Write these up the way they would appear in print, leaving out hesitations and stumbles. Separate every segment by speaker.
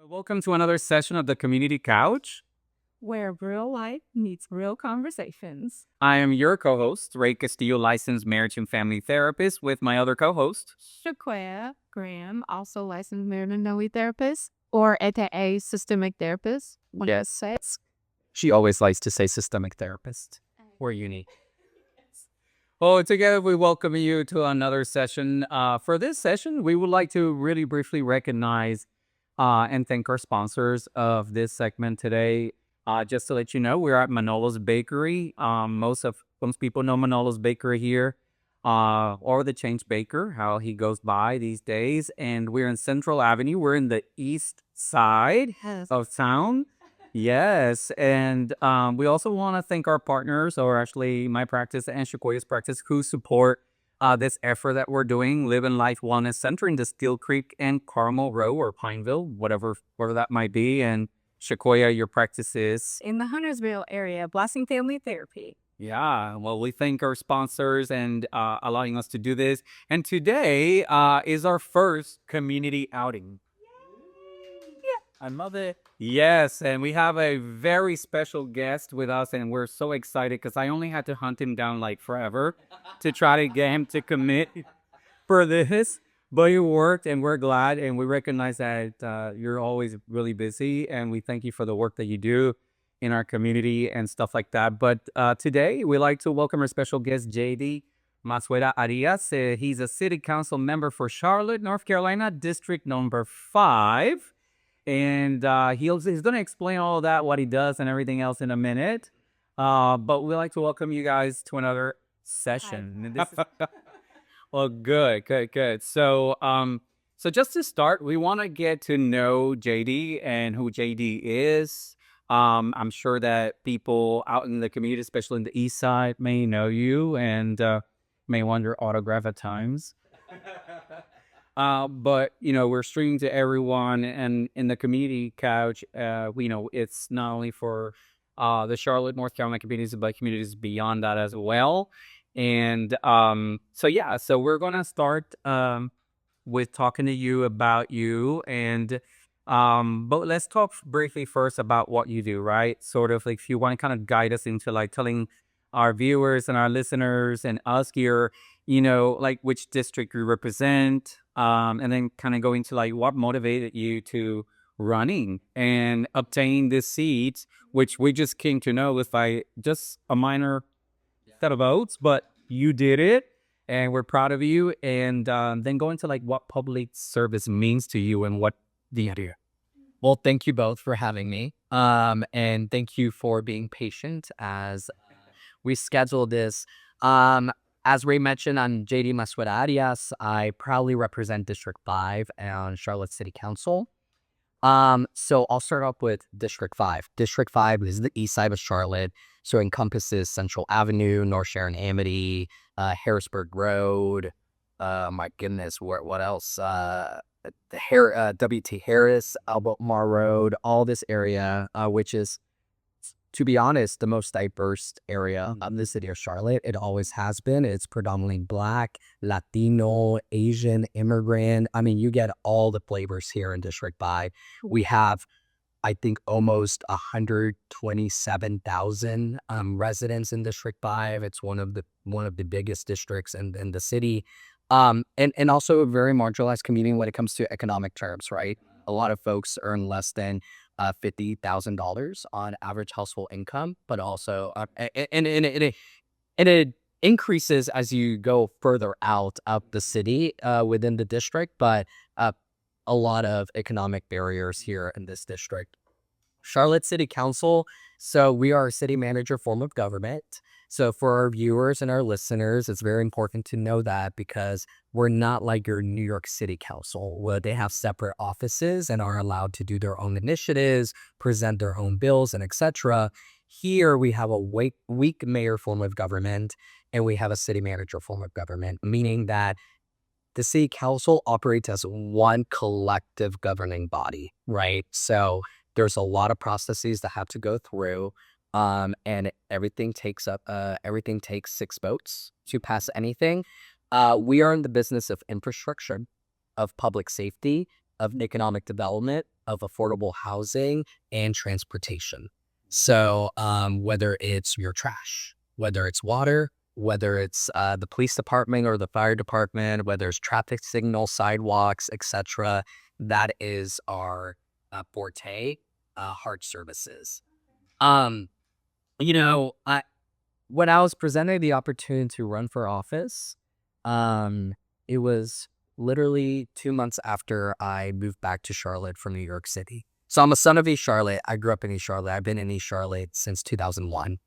Speaker 1: Welcome to another session of the Community Couch.
Speaker 2: where real life meets real conversations.
Speaker 1: I am your co-host, Ray Castillo, licensed marriage and family therapist, with my other co-host.
Speaker 2: Shacoya Graham, also licensed marriage and family therapist, or AKA systemic therapist. Yes.
Speaker 3: She always likes to say systemic therapist. We're unique.
Speaker 1: Well, together we welcome you to another session. For this session, we would like to really briefly recognize and thank our sponsors of this segment today. Just to let you know, we're at Manolo's Bakery. Most people know Manolo's Bakery here, or the Change Baker, how he goes by these days. And we're in Central Avenue. We're in the east side of town. Yes, and we also want to thank our partners, or actually my practice and Shakoya's practice, who support this effort that we're doing, Live in Life Wellness Center in the Steel Creek and Carmel Row or Pineville, whatever that might be. And Shakoya, your practice is?
Speaker 2: In the Huntersville area, Blessing Family Therapy.
Speaker 1: Yeah, well, we thank our sponsors and allowing us to do this. And today is our first community outing.
Speaker 3: I love it.
Speaker 1: Yes, and we have a very special guest with us, and we're so excited because I only had to hunt him down like forever to try to get him to commit for this. But it worked, and we're glad, and we recognize that you're always really busy, and we thank you for the work that you do in our community and stuff like that. But today, we'd like to welcome our special guest, JD Mazuera Arias. He's a city council member for Charlotte, North Carolina, District number 5. And he's going to explain all of that, what he does and everything else in a minute. But we'd like to welcome you guys to another session. Well, good. So just to start, we want to get to know JD and who JD is. I'm sure that people out in the community, especially in the east side, may know you and may want your autograph at times. But we're streaming to everyone, and in the community couch, it's not only for the Charlotte, North Carolina communities, but communities beyond that as well. And so we're gonna start with talking to you about you, and but let's talk briefly first about what you do, right? Sort of like if you want to kind of guide us into like telling our viewers and our listeners and us here, like which district you represent, and then kind of go into like what motivated you to running and obtain this seat, which we just came to know with like just a minor set of votes, but you did it, and we're proud of you. And then go into like what public service means to you and what the idea.
Speaker 3: Well, thank you both for having me. And thank you for being patient as we scheduled this. As Ray mentioned, I'm JD Mazuera Arias. I proudly represent District 5 on Charlotte City Council. So I'll start off with District 5. District 5 is the east side of Charlotte, so it encompasses Central Avenue, North Sharon Amity, Harrisburg Road. My goodness, what else? W.T. Harris, Albemarle Road, all this area, which is, to be honest, the most diverse area of the city of Charlotte. It always has been. It's predominantly Black, Latino, Asian, immigrant. I mean, you get all the flavors here in District 5. We have, I think, almost 127,000 residents in District 5. It's one of the biggest districts in the city. And also a very marginalized community when it comes to economic terms, right? A lot of folks earn less than $50,000 on average household income, but also and it increases as you go further out of the city within the district, but a lot of economic barriers here in this district. Charlotte City Council. So we are a city manager form of government. So for our viewers and our listeners, it's very important to know that because we're not like your New York City Council, where they have separate offices and are allowed to do their own initiatives, present their own bills, and etc. Here we have a weak mayor form of government, and we have a city manager form of government, meaning that the city council operates as one collective governing body, right? So there's a lot of processes that have to go through, and everything takes 6 votes to pass anything. We are in the business of infrastructure, of public safety, of economic development, of affordable housing and transportation. So whether it's your trash, whether it's water, whether it's the police department or the fire department, whether it's traffic signals, sidewalks, etc., that is our forte, hard services. Um, when I was presented the opportunity to run for office, it was literally 2 months after I moved back to Charlotte from New York City. So I'm a son of East Charlotte. I grew up in East Charlotte. I've been in East Charlotte since 2001,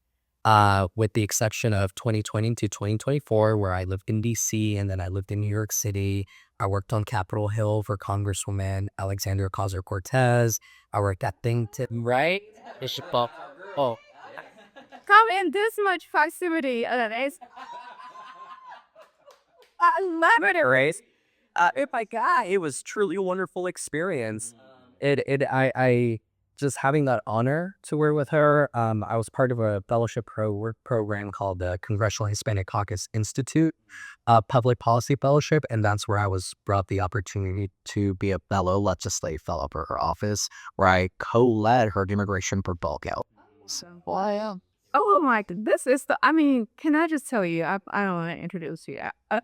Speaker 3: with the exception of 2020 to 2024, where I lived in DC and then I lived in New York City. I worked on Capitol Hill for Congresswoman Alexandria Ocasio-Cortez. I worked at Think right? Bishop Oh,
Speaker 2: Come in this much proximity. I love it.
Speaker 3: race. Oh my God, it was truly a wonderful experience. I just having that honor to work with her. I was part of a fellowship program called the Congressional Hispanic Caucus Institute, public policy fellowship, and that's where I was brought the opportunity to be a fellow, legislative fellow for her office, where I co-led her immigration portfolio.
Speaker 2: So, wow. Oh my God, this is the. I mean, can I just tell you? I don't want to introduce you.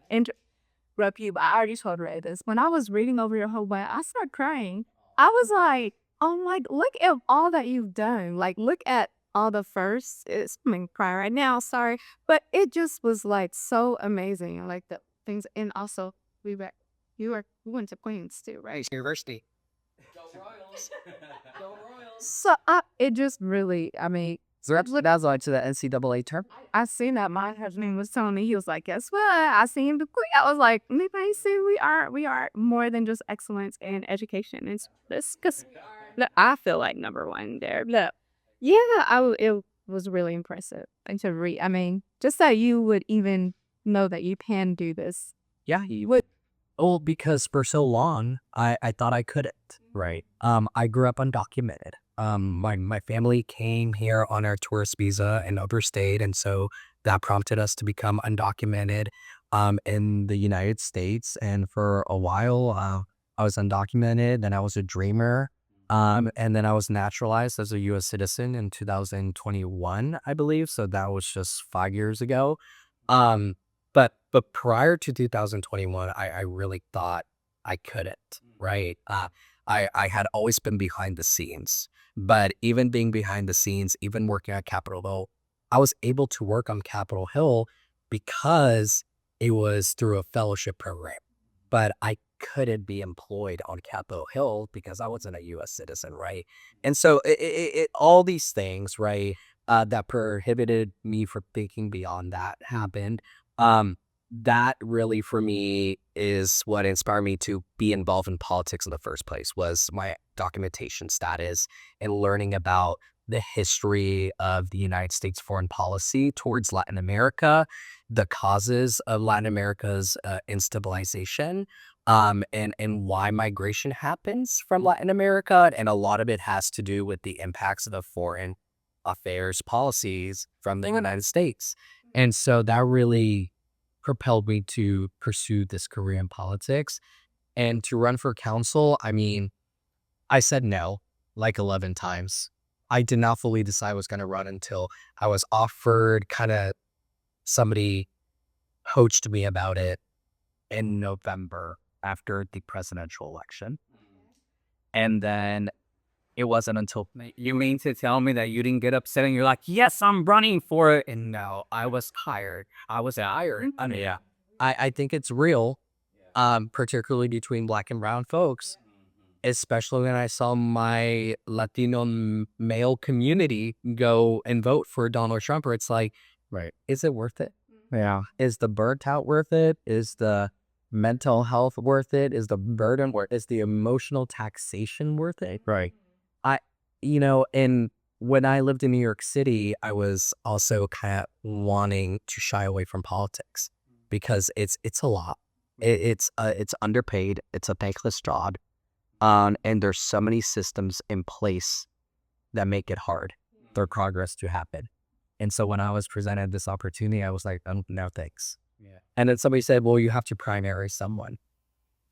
Speaker 2: Interrupt you, but I already told Ray this. When I was reading over your whole bio, I started crying. I was like, oh my, look at all that you've done. Like, look at all the firsts. It's I'm gonna cry right now. Sorry, but it just was like so amazing. Like the things, and also we went to Queens too, right?
Speaker 3: University.
Speaker 2: So it just really, I mean,
Speaker 3: So that's like to the NCAA term.
Speaker 2: I seen that my husband was telling me, he was like, guess what? I seen the queen. I was like, maybe I see we are more than just excellence in education. It's this because I feel like number one there. Look, yeah, it was really impressive. And to read, I mean, just that you would even know that you can do this.
Speaker 3: Yeah, you would. Oh, because for so long, I thought I couldn't. Right. I grew up undocumented. My family came here on our tourist visa and overstayed, and so that prompted us to become undocumented in the United States. And for a while, I was undocumented, then I was a dreamer, and then I was naturalized as a U.S. citizen in 2021, I believe. So that was just 5 years ago. But prior to 2021, I really thought I couldn't. Right. I had always been behind the scenes. But even being behind the scenes, even working at Capitol Hill, I was able to work on Capitol Hill because it was through a fellowship program. But I couldn't be employed on Capitol Hill because I wasn't a U.S. citizen, right? And so all these things, right, that prohibited me from thinking beyond that happened. That really for me is what inspired me to be involved in politics in the first place, was my documentation status and learning about the history of the United States foreign policy towards Latin America, the causes of Latin America's instabilization, and why migration happens from Latin America. And a lot of it has to do with the impacts of the foreign affairs policies from the United States. And so that really propelled me to pursue this career in politics. And to run for council, I mean, I said no like 11 times. I did not fully decide I was going to run until I was offered, somebody poached me about it in November after the presidential election. And then it wasn't until...
Speaker 1: You mean to tell me that you didn't get upset and you're like, yes, I'm running for it? And no, I was hired. I was hired. I mean, yeah.
Speaker 3: I think it's real, particularly between Black and brown folks, especially when I saw my Latino male community go and vote for Donald Trump, where it's like,
Speaker 1: Right.
Speaker 3: is it worth it?
Speaker 1: Yeah.
Speaker 3: Is the burnt out worth it? Is the mental health worth it? Is the burden worth it? Is the emotional taxation worth it?
Speaker 1: Right.
Speaker 3: And when I lived in New York City, I was also kind of wanting to shy away from politics because it's a lot. It's underpaid. It's a thankless job. And there's so many systems in place that make it hard for progress to happen. And so when I was presented this opportunity, I was like, no, thanks.
Speaker 1: Yeah.
Speaker 3: And then somebody said, well, you have to primary someone.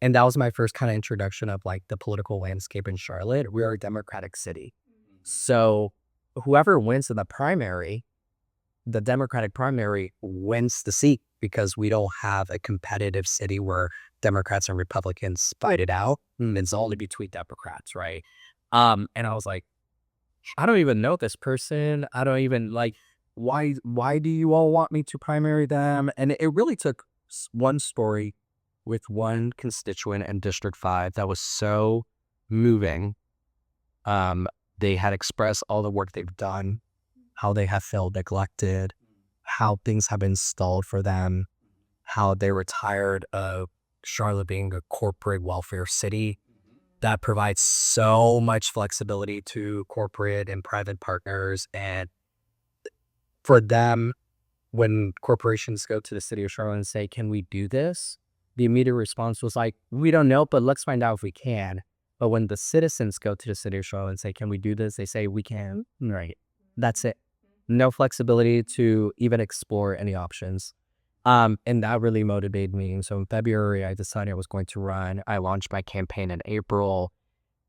Speaker 3: And that was my first kind of introduction of like the political landscape in Charlotte. We are a Democratic city. So whoever wins in the primary, the Democratic primary wins the seat because we don't have a competitive city where Democrats and Republicans fight it out. It's only between Democrats, right? And I was like, I don't even know this person. I don't even like, why do you all want me to primary them? And it really took one story with one constituent in District 5 that was so moving. They had expressed all the work they've done, how they have felt neglected, how things have been stalled for them, how they were tired of Charlotte being a corporate welfare city that provides so much flexibility to corporate and private partners. And for them, when corporations go to the city of Charlotte and say, can we do this? The immediate response was like, we don't know, but let's find out if we can. But when the citizens go to the city of Charlotte and say, can we do this? They say, we can. Right. That's it. No flexibility to even explore any options. And that really motivated me. So in February, I decided I was going to run. I launched my campaign in April.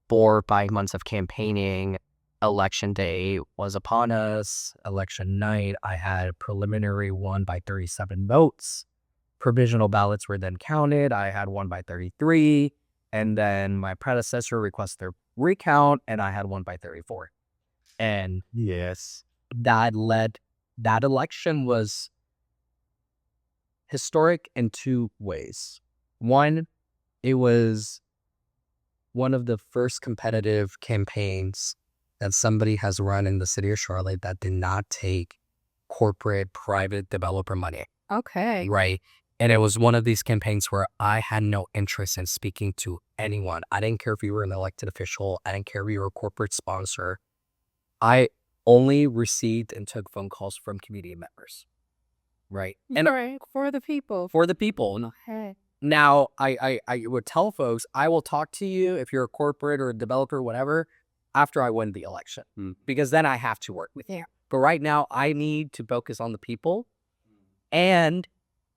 Speaker 3: 4 or 5 months of campaigning. Election day was upon us. Election night, I had preliminary won by 37 votes. Provisional ballots were then counted. I had won by 33. And then my predecessor requested a recount, and I had won by 34. And
Speaker 1: Yes.
Speaker 3: that election was historic in 2 ways. One, it was one of the first competitive campaigns that somebody has run in the city of Charlotte that did not take corporate private developer money.
Speaker 2: Okay.
Speaker 3: Right. And it was one of these campaigns where I had no interest in speaking to anyone. I didn't care if you were an elected official. I didn't care if you were a corporate sponsor. I only received and took phone calls from community members. Right. And
Speaker 2: for the people.
Speaker 3: for the people.
Speaker 2: Okay.
Speaker 3: Now, I would tell folks, I will talk to you if you're a corporate or a developer, whatever, after I win the election, because then I have to work with you. But right now, I need to focus on the people. And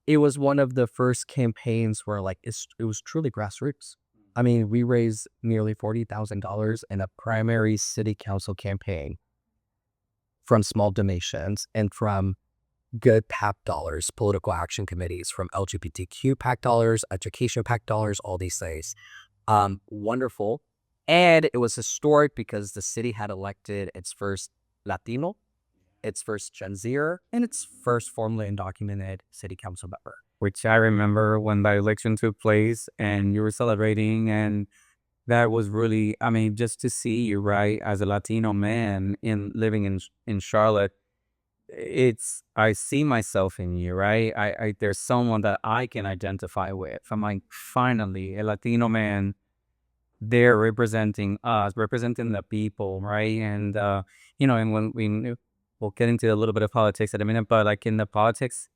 Speaker 3: it was one of the first campaigns where like it was truly grassroots. I mean, we raised nearly $40,000 in a primary city council campaign from small donations and from good PAC dollars, political action committees, from LGBTQ PAC dollars, education PAC dollars, all these things. Wonderful. And it was historic because the city had elected its first Latino, its first Gen Zer, and its first formally undocumented city council member.
Speaker 1: Which I remember when the election took place and you were celebrating, and that was really, I mean, just to see you, right, as a Latino man living in Charlotte, I see myself in you, right? There's someone that I can identify with. I'm like, finally, a Latino man there representing us, representing the people, right? And and when we'll get into a little bit of politics in a minute, but like in the politics,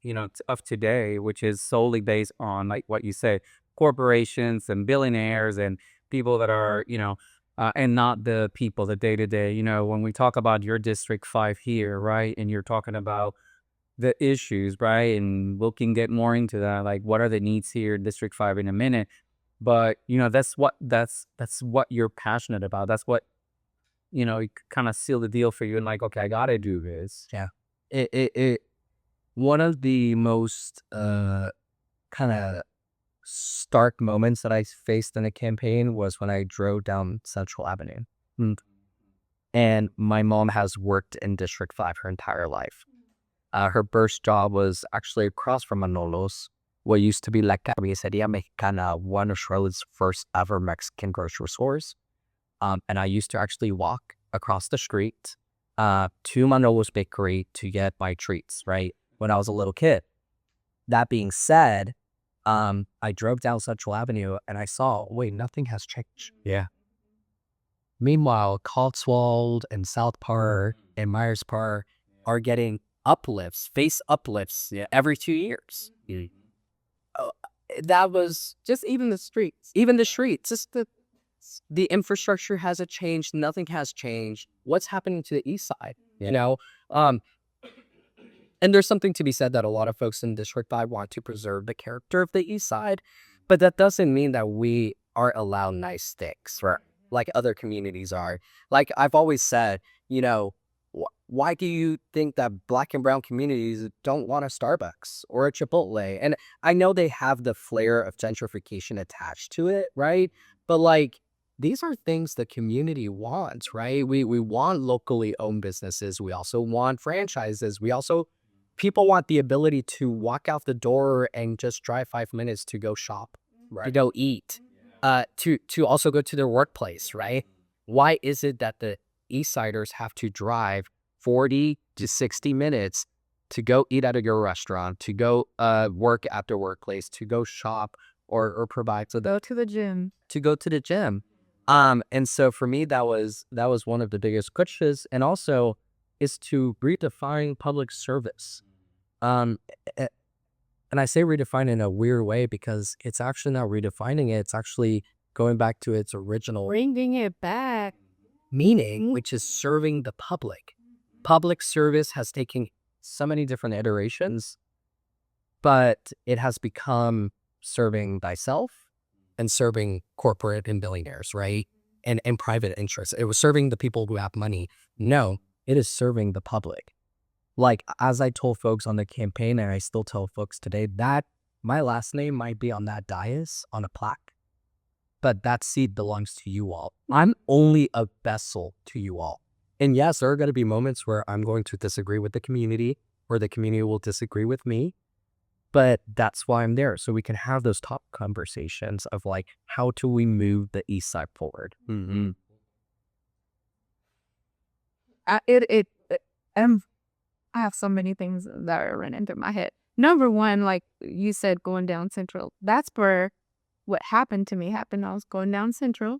Speaker 1: of today, which is solely based on like what you say, corporations and billionaires and people that are, and not the people, the day to day. When we talk about your District 5 here, right, and you're talking about the issues, right, and we can get more into that, like what are the needs here in District 5 in a minute. But that's what you're passionate about. That's what it kind of seal the deal for you, and like, okay, I gotta do this.
Speaker 3: Yeah. It one of the most kind of stark moments that I faced in a campaign was when I drove down Central Avenue. And my mom has worked in District 5 her entire life. Her first job was actually across from Manolos, what used to be La Carniceria Mexicana, one of Charlotte's first ever Mexican grocery stores. And I used to actually walk across the street to Manolo's Bakery to get my treats, right, when I was a little kid. That being said, I drove down Central Avenue and I saw, wait, nothing has changed.
Speaker 1: Yeah.
Speaker 3: Meanwhile, Cotswold and South Park and Myers Park are getting uplifts, face uplifts every 2 years. That was
Speaker 2: Just even the streets.
Speaker 3: even the streets. Just the infrastructure hasn't changed. Nothing has changed. What's happening to the east side? And there's something to be said that a lot of folks in District 5 want to preserve the character of the east side. But that doesn't mean that we aren't allowed nice things, right? Like other communities are. Like I've always said, you know, why do you think that Black and brown communities don't want a Starbucks or a Chipotle? And I know they have the flair of gentrification attached to it, right? But like, these are things the community wants, right? We want locally owned businesses. We also want franchises. People want the ability to walk out the door and just drive 5 minutes to go shop, right? To go eat, to also go to their workplace, right? Why is it that the East Siders have to drive 40 to 60 minutes to go eat at your restaurant, to go work at their workplace, to go shop or provide
Speaker 2: To go to the gym.
Speaker 3: to go to the gym? And so for me, that was one of the biggest pushes, and also is to redefine public service. Um, a- and I say redefine in a weird way because it's actually not redefining it. It's actually going back to its original
Speaker 2: Bringing it back.
Speaker 3: meaning, which is serving the public. Public service has taken so many different iterations, but it has become serving thyself and serving corporate and billionaires, right? And private interests. It was serving the people who have money. No, it is serving the public. Like, as I told folks on the campaign, and I still tell folks today, that my last name might be on that dais on a plaque, but that seed belongs to you all. I'm only a vessel to you all. And yes, there are going to be moments where I'm going to disagree with the community, where the community will disagree with me. But that's why I'm there. So we can have those top conversations of like, how do we move the East Side forward?
Speaker 1: Mm-hmm.
Speaker 2: I have so many things that are running through my head. Number one, like you said, going down Central. That's where what happened to me happened. I was going down Central,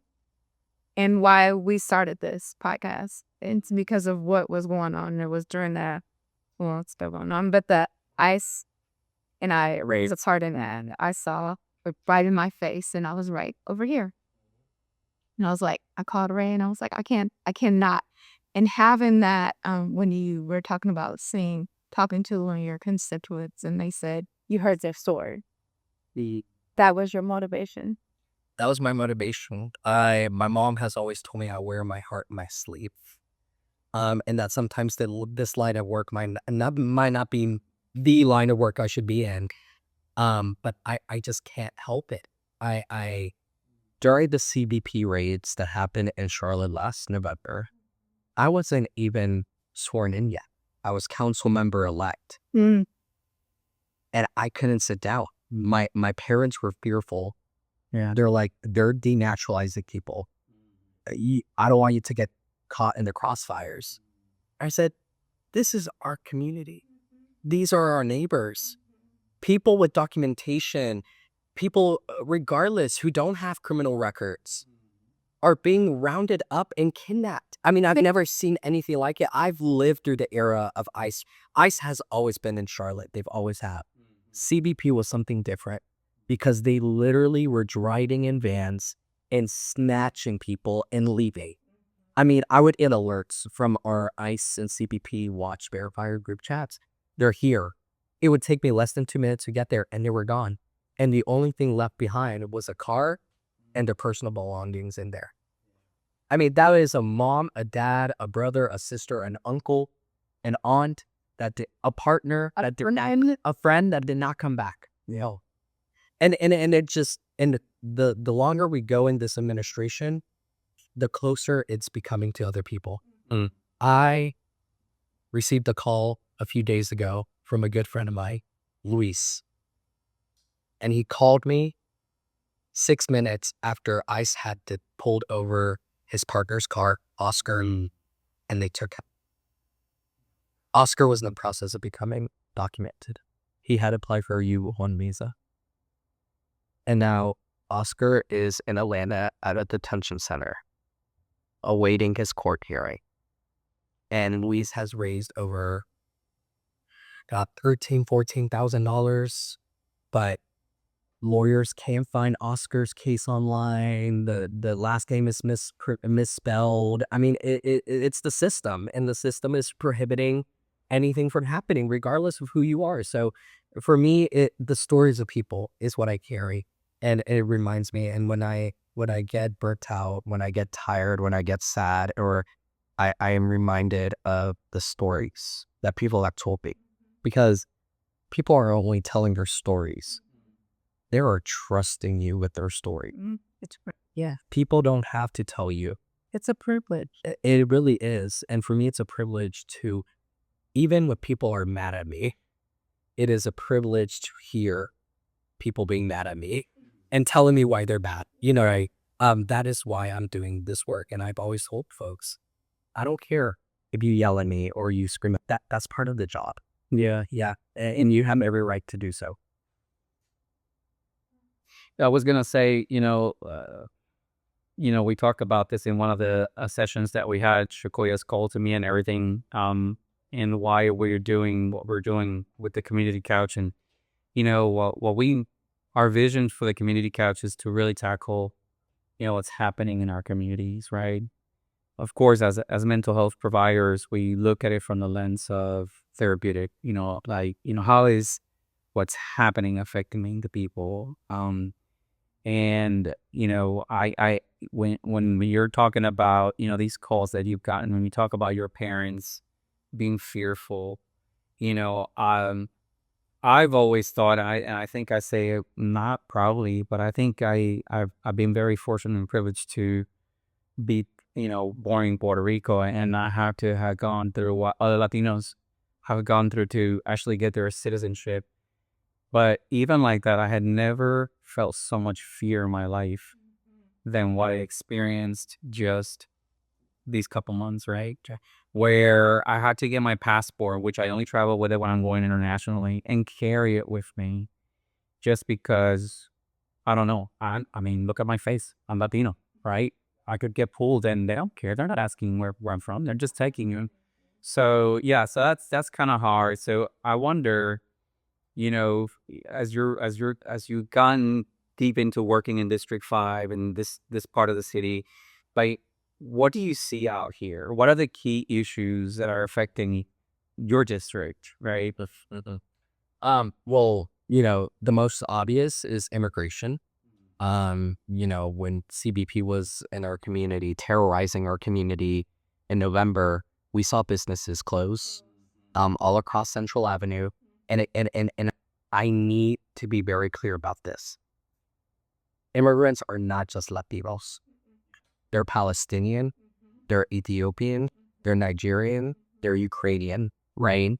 Speaker 2: and why we started this podcast. It's because of what was going on. It was during that, well, it's still going on, but the ice, and I raised a part in that. I saw it right in my face, and I was right over here. And I was like, I called Ray, and I was like, I cannot. And having that, when you were talking about talking to one of your constituents, and they said you heard their story, that was your motivation.
Speaker 3: That was my motivation. My mom has always told me I wear my heart in my sleeve. And that sometimes this line of work might not be the line of work I should be in. But I just can't help it. I during the CBP raids that happened in Charlotte last November, I wasn't even sworn in yet. I was council member elect.
Speaker 2: Mm.
Speaker 3: And I couldn't sit down. My parents were fearful.
Speaker 1: Yeah.
Speaker 3: They're denaturalizing people. I don't want you to get caught in the crossfires. I said, this is our community. These are our neighbors. People with documentation, people regardless who don't have criminal records are being rounded up and kidnapped. I mean, I've never seen anything like it. I've lived through the era of ICE. ICE has always been in Charlotte. They've always have. CBP was something different because they literally were driving in vans and snatching people and leaving. I mean, I would get alerts from our ICE and CBP Watch Verifier group chats. They're here. It would take me less than 2 minutes to get there, and they were gone. And the only thing left behind was a car and their personal belongings in there. I mean, that is a mom, a dad, a brother, a sister, an uncle, an aunt, a partner, a friend that did not come back. You know, and it just, and the longer we go in this administration, the closer it's becoming to other people.
Speaker 1: Mm.
Speaker 3: I received a call a few days ago from a good friend of mine, Luis. And he called me 6 minutes after ICE had pulled over his partner's car, Oscar, and they took him. Oscar was in the process of becoming documented. He had applied for a U1 visa. And now Oscar is in Atlanta at a detention center, awaiting his court hearing. And Luis has raised over $13,000-$14,000, but lawyers can't find Oscar's case online. The last name is misspelled. I mean, it's the system, and the system is prohibiting anything from happening, regardless of who you are. So for me, the stories of people is what I carry. And it reminds me, and when I get burnt out, when I get tired, when I get sad, or I am reminded of the stories that people have told me, because people are only telling their stories. They are trusting you with their story.
Speaker 2: Yeah,
Speaker 3: People don't have to tell you.
Speaker 2: it's a privilege.
Speaker 3: It really is. And for me, it's a privilege to, even when people are mad at me, it is a privilege to hear people being mad at me and telling me why they're bad. That is why I'm doing this work. And I've always told folks, I don't care if you yell at me or you scream. That's part of the job. Yeah. And you have every right to do so.
Speaker 1: I was gonna say, we talked about this in one of the sessions that we had. Shacoya's call to me and everything, and why we're doing what we're doing with the community couch, and our vision for the community couch is to really tackle, what's happening in our communities, right? Of course, as mental health providers, we look at it from the lens of therapeutic. How is what's happening affecting the people? And I when you're talking about these calls that you've gotten, when you talk about your parents being fearful, you know um I've always thought, and I think I say it not proudly, but I think I've been very fortunate and privileged to be born in Puerto Rico and not have to have gone through what other Latinos have gone through to actually get their citizenship. But even like that, I had never felt so much fear in my life than what I experienced just these couple months, right? Where I had to get my passport, which I only travel with it when I'm going internationally, and carry it with me just because I don't know. I mean, look at my face. I'm Latino, right? I could get pulled and they don't care. They're not asking where I'm from. They're just taking you. So yeah, so that's kind of hard. So I wonder, as you've gotten deep into working in District 5 and this part of the city, like, what do you see out here? What are the key issues that are affecting your district, right?
Speaker 3: Well, the most obvious is immigration. When CBP was in our community, terrorizing our community in November, we saw businesses close all across Central Avenue. And I need to be very clear about this. Immigrants are not just Latinos. They're Palestinian, they're Ethiopian, they're Nigerian, they're Ukrainian, right?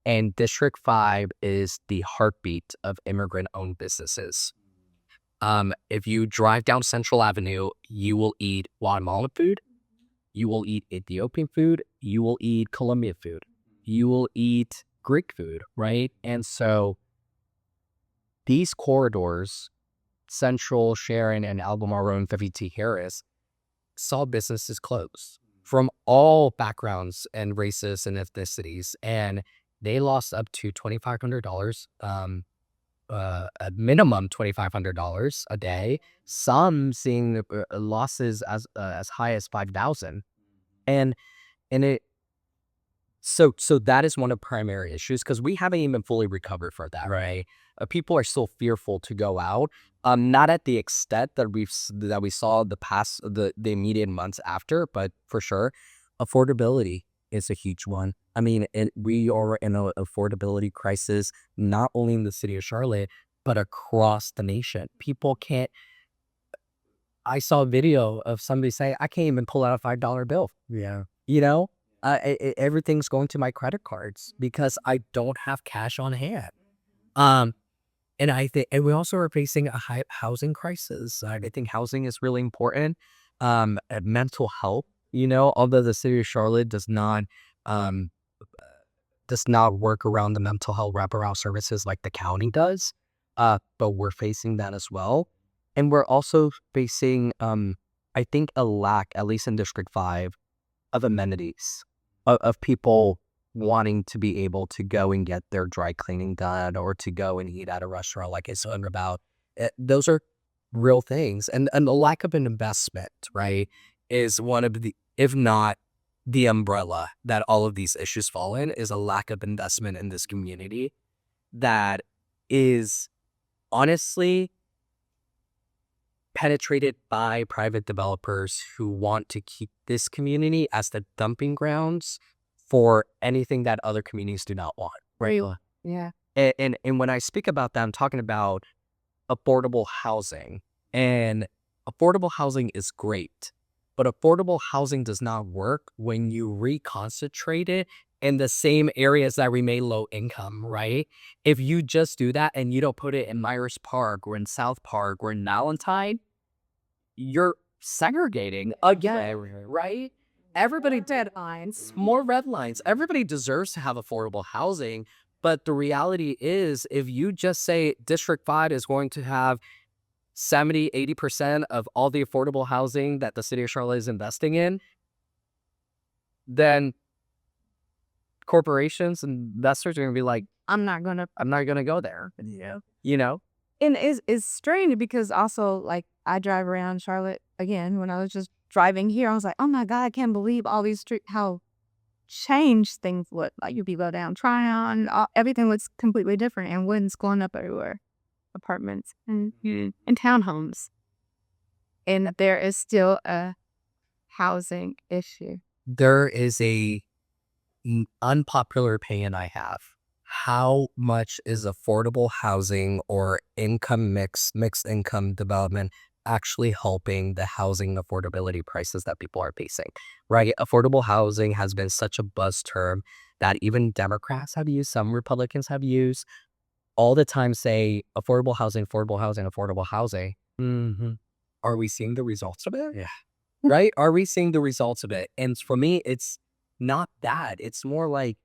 Speaker 3: And District 5 is the heartbeat of immigrant-owned businesses. If you drive down Central Avenue, you will eat Guatemalan food, you will eat Ethiopian food, you will eat Colombian food, you will eat Greek food, right? And so these corridors, Central, Sharon, and Albemarle and 50T Harris, saw businesses close from all backgrounds and races and ethnicities. And they lost up to $2,500, a minimum $2,500 a day. Some seeing losses as high as 5,000, and it. So that is one of the primary issues because we haven't even fully recovered for that, right? People are still fearful to go out, not at the extent that we saw the immediate months after, but for sure, affordability is a huge one. I mean, we are in an affordability crisis not only in the city of Charlotte but across the nation. People can't. I saw a video of somebody saying, "I can't even pull out a $5 bill."
Speaker 1: Yeah.
Speaker 3: Everything's going to my credit cards because I don't have cash on hand. And I think, and we also are facing a high housing crisis. I think housing is really important. Mental health, although the city of Charlotte um, does not work around the mental health wraparound services like the county does. But we're facing that as well. And we're also facing, I think, a lack, at least in District 5, of amenities, of people wanting to be able to go and get their dry cleaning done or to go and eat at a restaurant like I said about. Those are real things. And the lack of an investment, right, is one of the, if not the umbrella that all of these issues fall in, is a lack of investment in this community that is honestly penetrated by private developers who want to keep this community as the dumping grounds for anything that other communities do not want. Right.
Speaker 2: Yeah.
Speaker 3: And when I speak about that, I'm talking about affordable housing. And affordable housing is great, but affordable housing does not work when you reconcentrate it in the same areas that remain low income, right? If you just do that and you don't put it in Myers Park or in South Park or in Valentine, you're segregating again, right? Everybody deadlines, more red lines. Everybody deserves to have affordable housing. But the reality is, if you just say District 5 is going to have 70, 80% of all the affordable housing that the city of Charlotte is investing in, then corporations and investors are going to be like, I'm not going to go there. Yeah. You know?
Speaker 2: And it's strange because also, like, I drive around Charlotte again. When I was just driving here, I was like, oh my God, I can't believe all these streets, how changed things look. Like, you'd be go down Tryon, everything looks completely different, and woods going up everywhere. Apartments and townhomes. And there is still a housing issue.
Speaker 3: There is a unpopular opinion I have. How much is affordable housing or mixed income development actually helping the housing affordability prices that people are facing, right? Affordable housing has been such a buzz term that even Democrats have used, some Republicans have used, all the time say affordable housing, affordable housing, affordable housing. Are we seeing the results of it? Yeah. Right? Are we seeing the results of it? And for me, it's not that. It's more like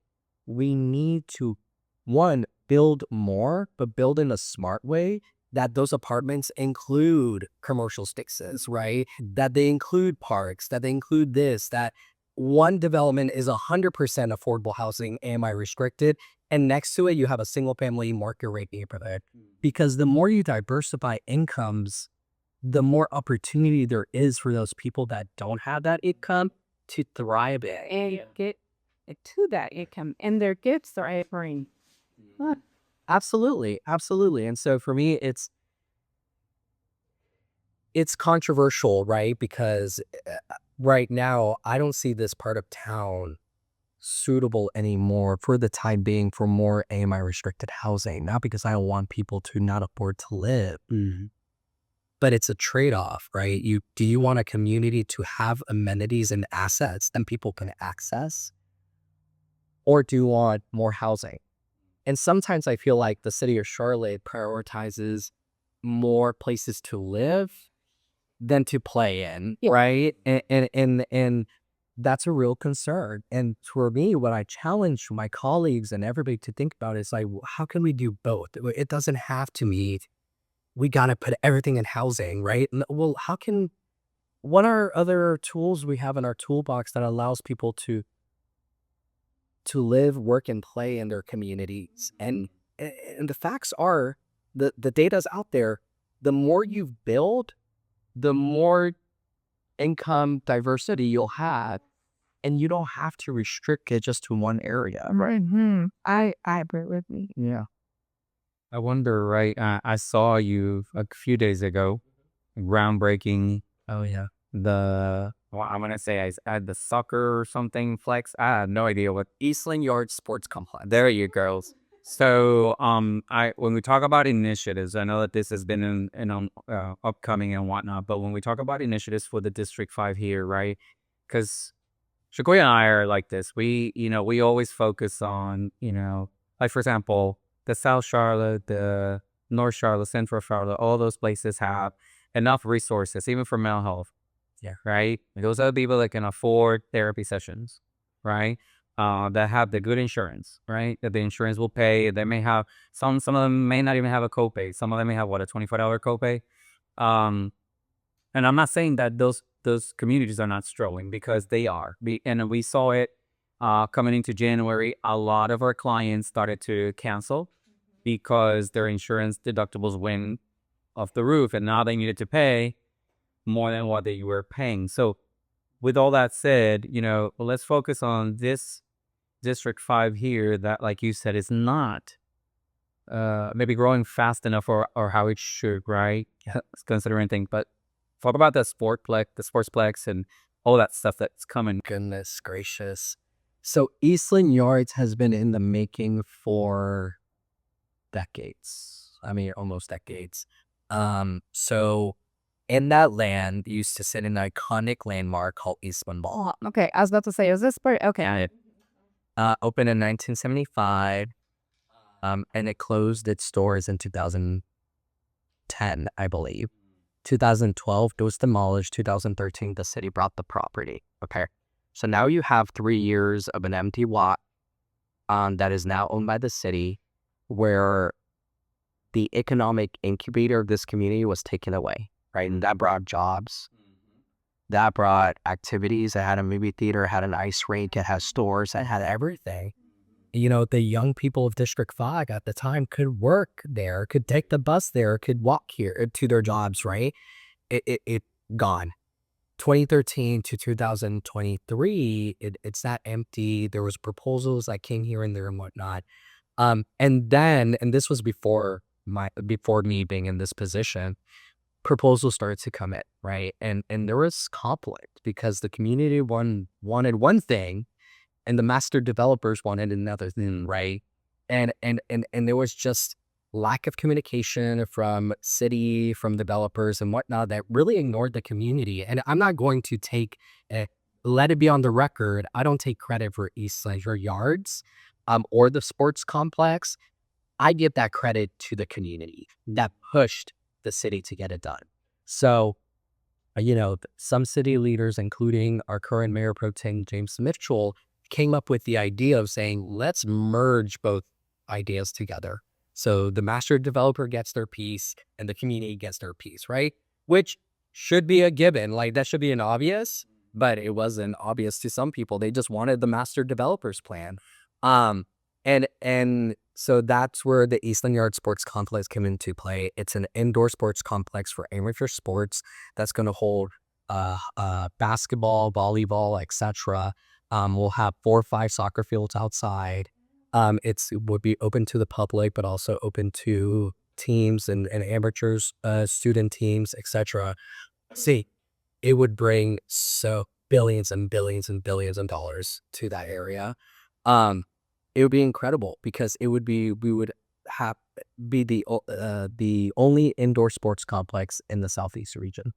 Speaker 3: we need to, one, build more, but build in a smart way that those apartments include commercial spaces, right? That they include parks, that they include this, that one development is 100% affordable housing, AMI restricted, and next to it, you have a single family market rate neighborhood. Because the more you diversify incomes, the more opportunity there is for those people that don't have that income to thrive in.
Speaker 2: And get to that income. And their gifts are offering.
Speaker 3: Absolutely. Absolutely. And so for me, it's controversial, right? Because right now, I don't see this part of town suitable anymore for the time being for more AMI restricted housing. Not because I don't want people to not afford to live, but it's a trade-off, right? Do you want a community to have amenities and assets that people can access? Or do you want more housing? And sometimes I feel like the city of Charlotte prioritizes more places to live than to play in, right? And that's a real concern. And for me, what I challenge my colleagues and everybody to think about is like, how can we do both? It doesn't have to mean we got to put everything in housing, right? Well, what are other tools we have in our toolbox that allows people to live, work, and play in their communities? And the facts are, the data's out there. The more you build, the more income diversity you'll have, and you don't have to restrict it just to one area.
Speaker 2: Right. I agree with you.
Speaker 3: Yeah.
Speaker 1: I wonder, right? I saw you a few days ago, groundbreaking
Speaker 3: Oh, yeah.
Speaker 1: I'm gonna say I had the soccer or something flex. I have no idea what.
Speaker 3: Eastland Yard Sports Complex.
Speaker 1: There you go. So, when we talk about initiatives, I know that this has been upcoming and whatnot, but when we talk about initiatives for the District 5 here, right? Because Shacoya and I are like this. We always focus on, like, for example, the South Charlotte, the North Charlotte, Central Charlotte, all those places have enough resources, even for mental health.
Speaker 3: Yeah.
Speaker 1: Right. Those are the people that can afford therapy sessions, right? That have the good insurance, right? That the insurance will pay. They may have some of them may not even have a copay. Some of them may have a $24 copay. And I'm not saying that those communities are not struggling, because they are. And we saw it coming into January. A lot of our clients started to cancel because their insurance deductibles went off the roof, and now they needed to pay more than what they were paying. So with all that said, let's focus on this District 5 here that, like you said, is not maybe growing fast enough or how it should, right? Considering things. But talk about the sportsplex and all that stuff that's coming.
Speaker 3: Goodness gracious. So Eastland Yards has been in the making for decades. I mean, almost decades. So in that land used to sit an iconic landmark called Eastland Mall.
Speaker 2: Oh, okay, I was about to say, is this part? Okay.
Speaker 3: Opened in 1975. And it closed its doors in 2010, I believe. 2012, it was demolished. 2013, the city bought the property. Okay. So now you have 3 years of an empty lot that is now owned by the city, where the economic incubator of this community was taken away, right? And that brought jobs. That brought activities. It had a movie theater, it had an ice rink, it had stores, it had everything. You know, the young people of District 5 at the time could work there, could take the bus there, could walk here to their jobs, right? It gone. 2013 to 2023, it's that empty. There was proposals that came here and there and whatnot. And this was before me being in this position, proposals started to come in, right? And there was conflict because the community wanted one thing and the master developers wanted another thing, right? And there was just lack of communication from city, from developers and whatnot that really ignored the community. And I'm not going to let it be on the record, I don't take credit for Eastland Yards or the sports complex. I give that credit to the community that pushed the city to get it done. So, some city leaders, including our current Mayor Pro Tem, James Mitchell, came up with the idea of saying, let's merge both ideas together. So the master developer gets their piece and the community gets their piece, right? Which should be a given. Like, that should be an obvious, but it wasn't obvious to some people. They just wanted the master developer's plan. And so that's where the Eastland Yard Sports Complex came into play. It's an indoor sports complex for amateur sports that's going to hold basketball, volleyball, etc. We'll have 4 or 5 soccer fields outside. It would be open to the public, but also open to teams and amateurs, student teams, etc. See, it would bring billions and billions and billions of dollars to that area. It would be incredible because we would be the only indoor sports complex in the Southeast region,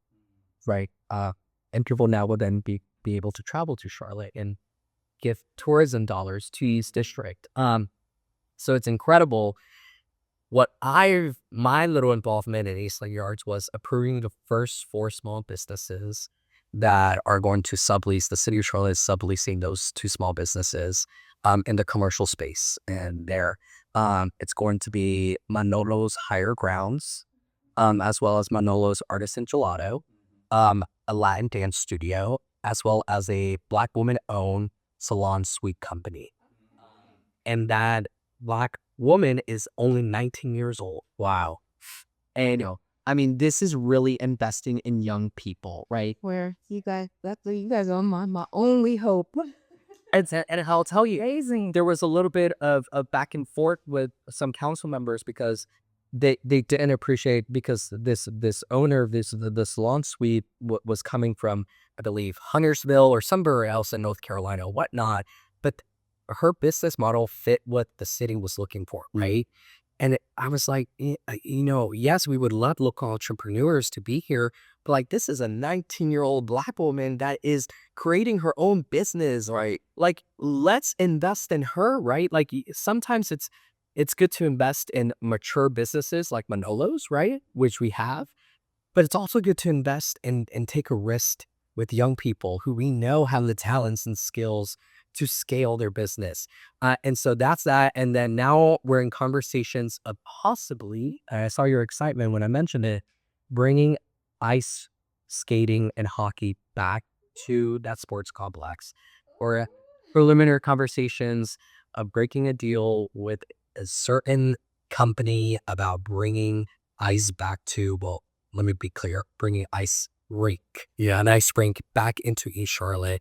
Speaker 3: right? And people now would then be able to travel to Charlotte and give tourism dollars to East District. So it's incredible. My little involvement in Eastland Yards was approving the first 4 small businesses that are going to sublease. The city of Charlotte is subleasing those 2 small businesses in the commercial space. And there, it's going to be Manolo's Higher Grounds, as well as Manolo's Artisan Gelato, a Latin dance studio, as well as a Black woman-owned salon suite company. And that Black woman is only 19 years old. Wow. And I mean, this is really investing in young people, right?
Speaker 2: Where you guys are my only hope.
Speaker 3: And I'll tell you,
Speaker 2: Amazing.
Speaker 3: there was a little bit of back and forth with some council members because they didn't appreciate, because this owner of the salon suite was coming from, I believe, Huntersville or somewhere else in North Carolina, whatnot. But her business model fit what the city was looking for, right? And I was like, yes, we would love local entrepreneurs to be here, but like, this is a 19-year-old Black woman that is creating her own business, right? Like, let's invest in her, right? Like, sometimes it's good to invest in mature businesses like Manolo's, right? Which we have, but it's also good to invest and take a risk with young people who we know have the talents and skills to scale their business. And so that's that. And then now we're in conversations of possibly, I saw your excitement when I mentioned it, bringing ice skating and hockey back to that sports complex, or preliminary conversations of breaking a deal with a certain company about bringing ice back to, well, let me be clear, bringing ice rink. Yeah, an ice rink back into East Charlotte.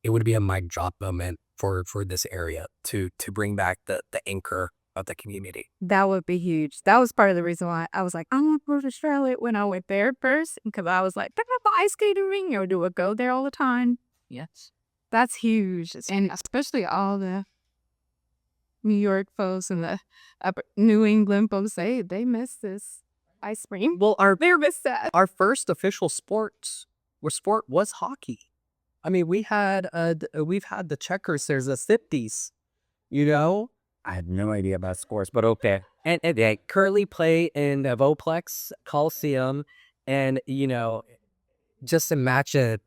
Speaker 3: It would be a mic drop moment for this area to bring back the anchor of the community.
Speaker 2: That would be huge. That was part of the reason why I was like, I want to go to Charlotte when I went there first, because I was like, they have an ice skating ring, or do I go there all the time?
Speaker 3: Yes.
Speaker 2: That's huge. And especially all the New York folks and the upper New England folks, they miss this ice cream.
Speaker 3: Well,
Speaker 2: They miss that.
Speaker 3: our first official sport was hockey. I mean, we've had the checkers. There's the 50s, you know.
Speaker 1: I had no idea about sports, but okay.
Speaker 3: And they currently play in the Voplex Coliseum, and just imagine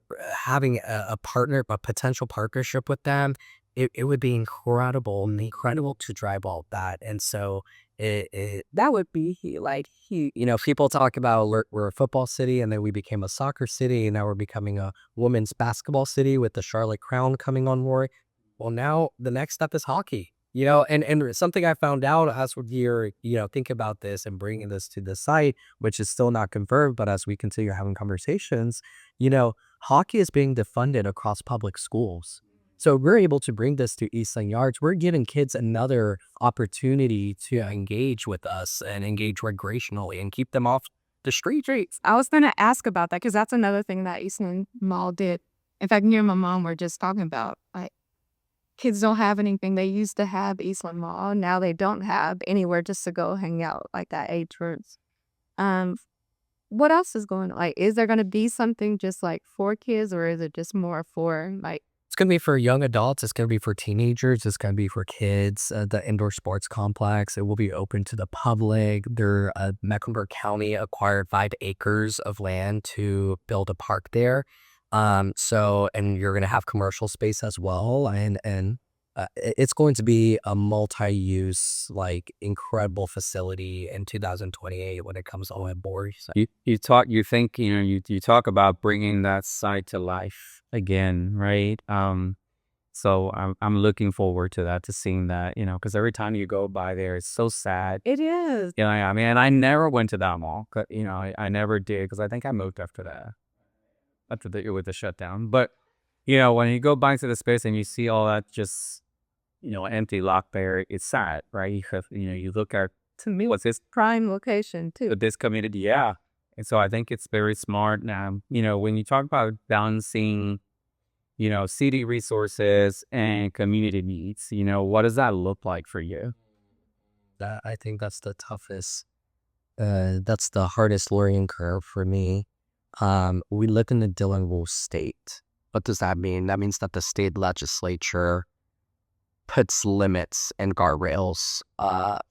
Speaker 3: having a potential partnership with them. It would be incredible to drive all that. And so that would be like huge. People talk about we're a football city, and then we became a soccer city, and now we're becoming a women's basketball city with the Charlotte Crown coming on board. Well, now the next step is hockey. And something I found out as we're think about this and bringing this to the site, which is still not confirmed, but as we continue having conversations, hockey is being defunded across public schools. So we're able to bring this to Eastland Yards. We're giving kids another opportunity to engage with us and engage recreationally and keep them off the streets.
Speaker 2: I was going to ask about that, because that's another thing that Eastland Mall did. In fact, me and my mom were just talking about, like, kids don't have anything. They used to have Eastland Mall. Now they don't have anywhere just to go hang out, like that age groups. What else is going on? Like, is there going to be something just like for kids, or is it just more for like?
Speaker 3: It's going to be for young adults. It's going to be for teenagers. It's going to be for kids. The indoor sports complex, it will be open to the public. Mecklenburg County acquired 5 acres of land to build a park there. And you're going to have commercial space as well. And it's going to be a multi-use, like, incredible facility in 2028 when it comes on board. So.
Speaker 1: You talk about bringing that site to life again, right? So I'm looking forward to that, to seeing that, because every time you go by there, it's so sad.
Speaker 2: It is.
Speaker 1: I mean, and I never went to that mall. I never did, because I think I moved after that. After with the shutdown. But when you go back to the space and you see all that just empty lock there, it's sad, right? You look at, to me, what's this
Speaker 2: Prime location too.
Speaker 1: this community, yeah. And so I think it's very smart now. When you talk about balancing city resources and community needs, what does that look like for you?
Speaker 3: I think that's the toughest. That's the hardest learning curve for me. We live in a Dillon rule state. What does that mean? That means that the state legislature puts limits and guardrails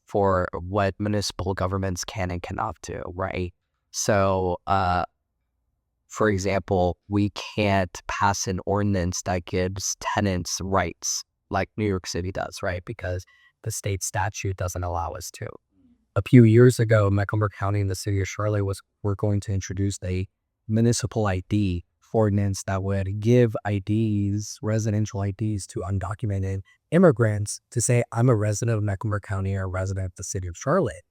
Speaker 3: for what municipal governments can and cannot do, right? So, for example, we can't pass an ordinance that gives tenants rights like New York City does, right? Because the state statute doesn't allow us to. A few years ago, Mecklenburg County and the city of Charlotte were going to introduce a municipal ID ordinance that would give IDs, residential IDs, to undocumented immigrants to say, I'm a resident of Mecklenburg County or a resident of the city of Charlotte.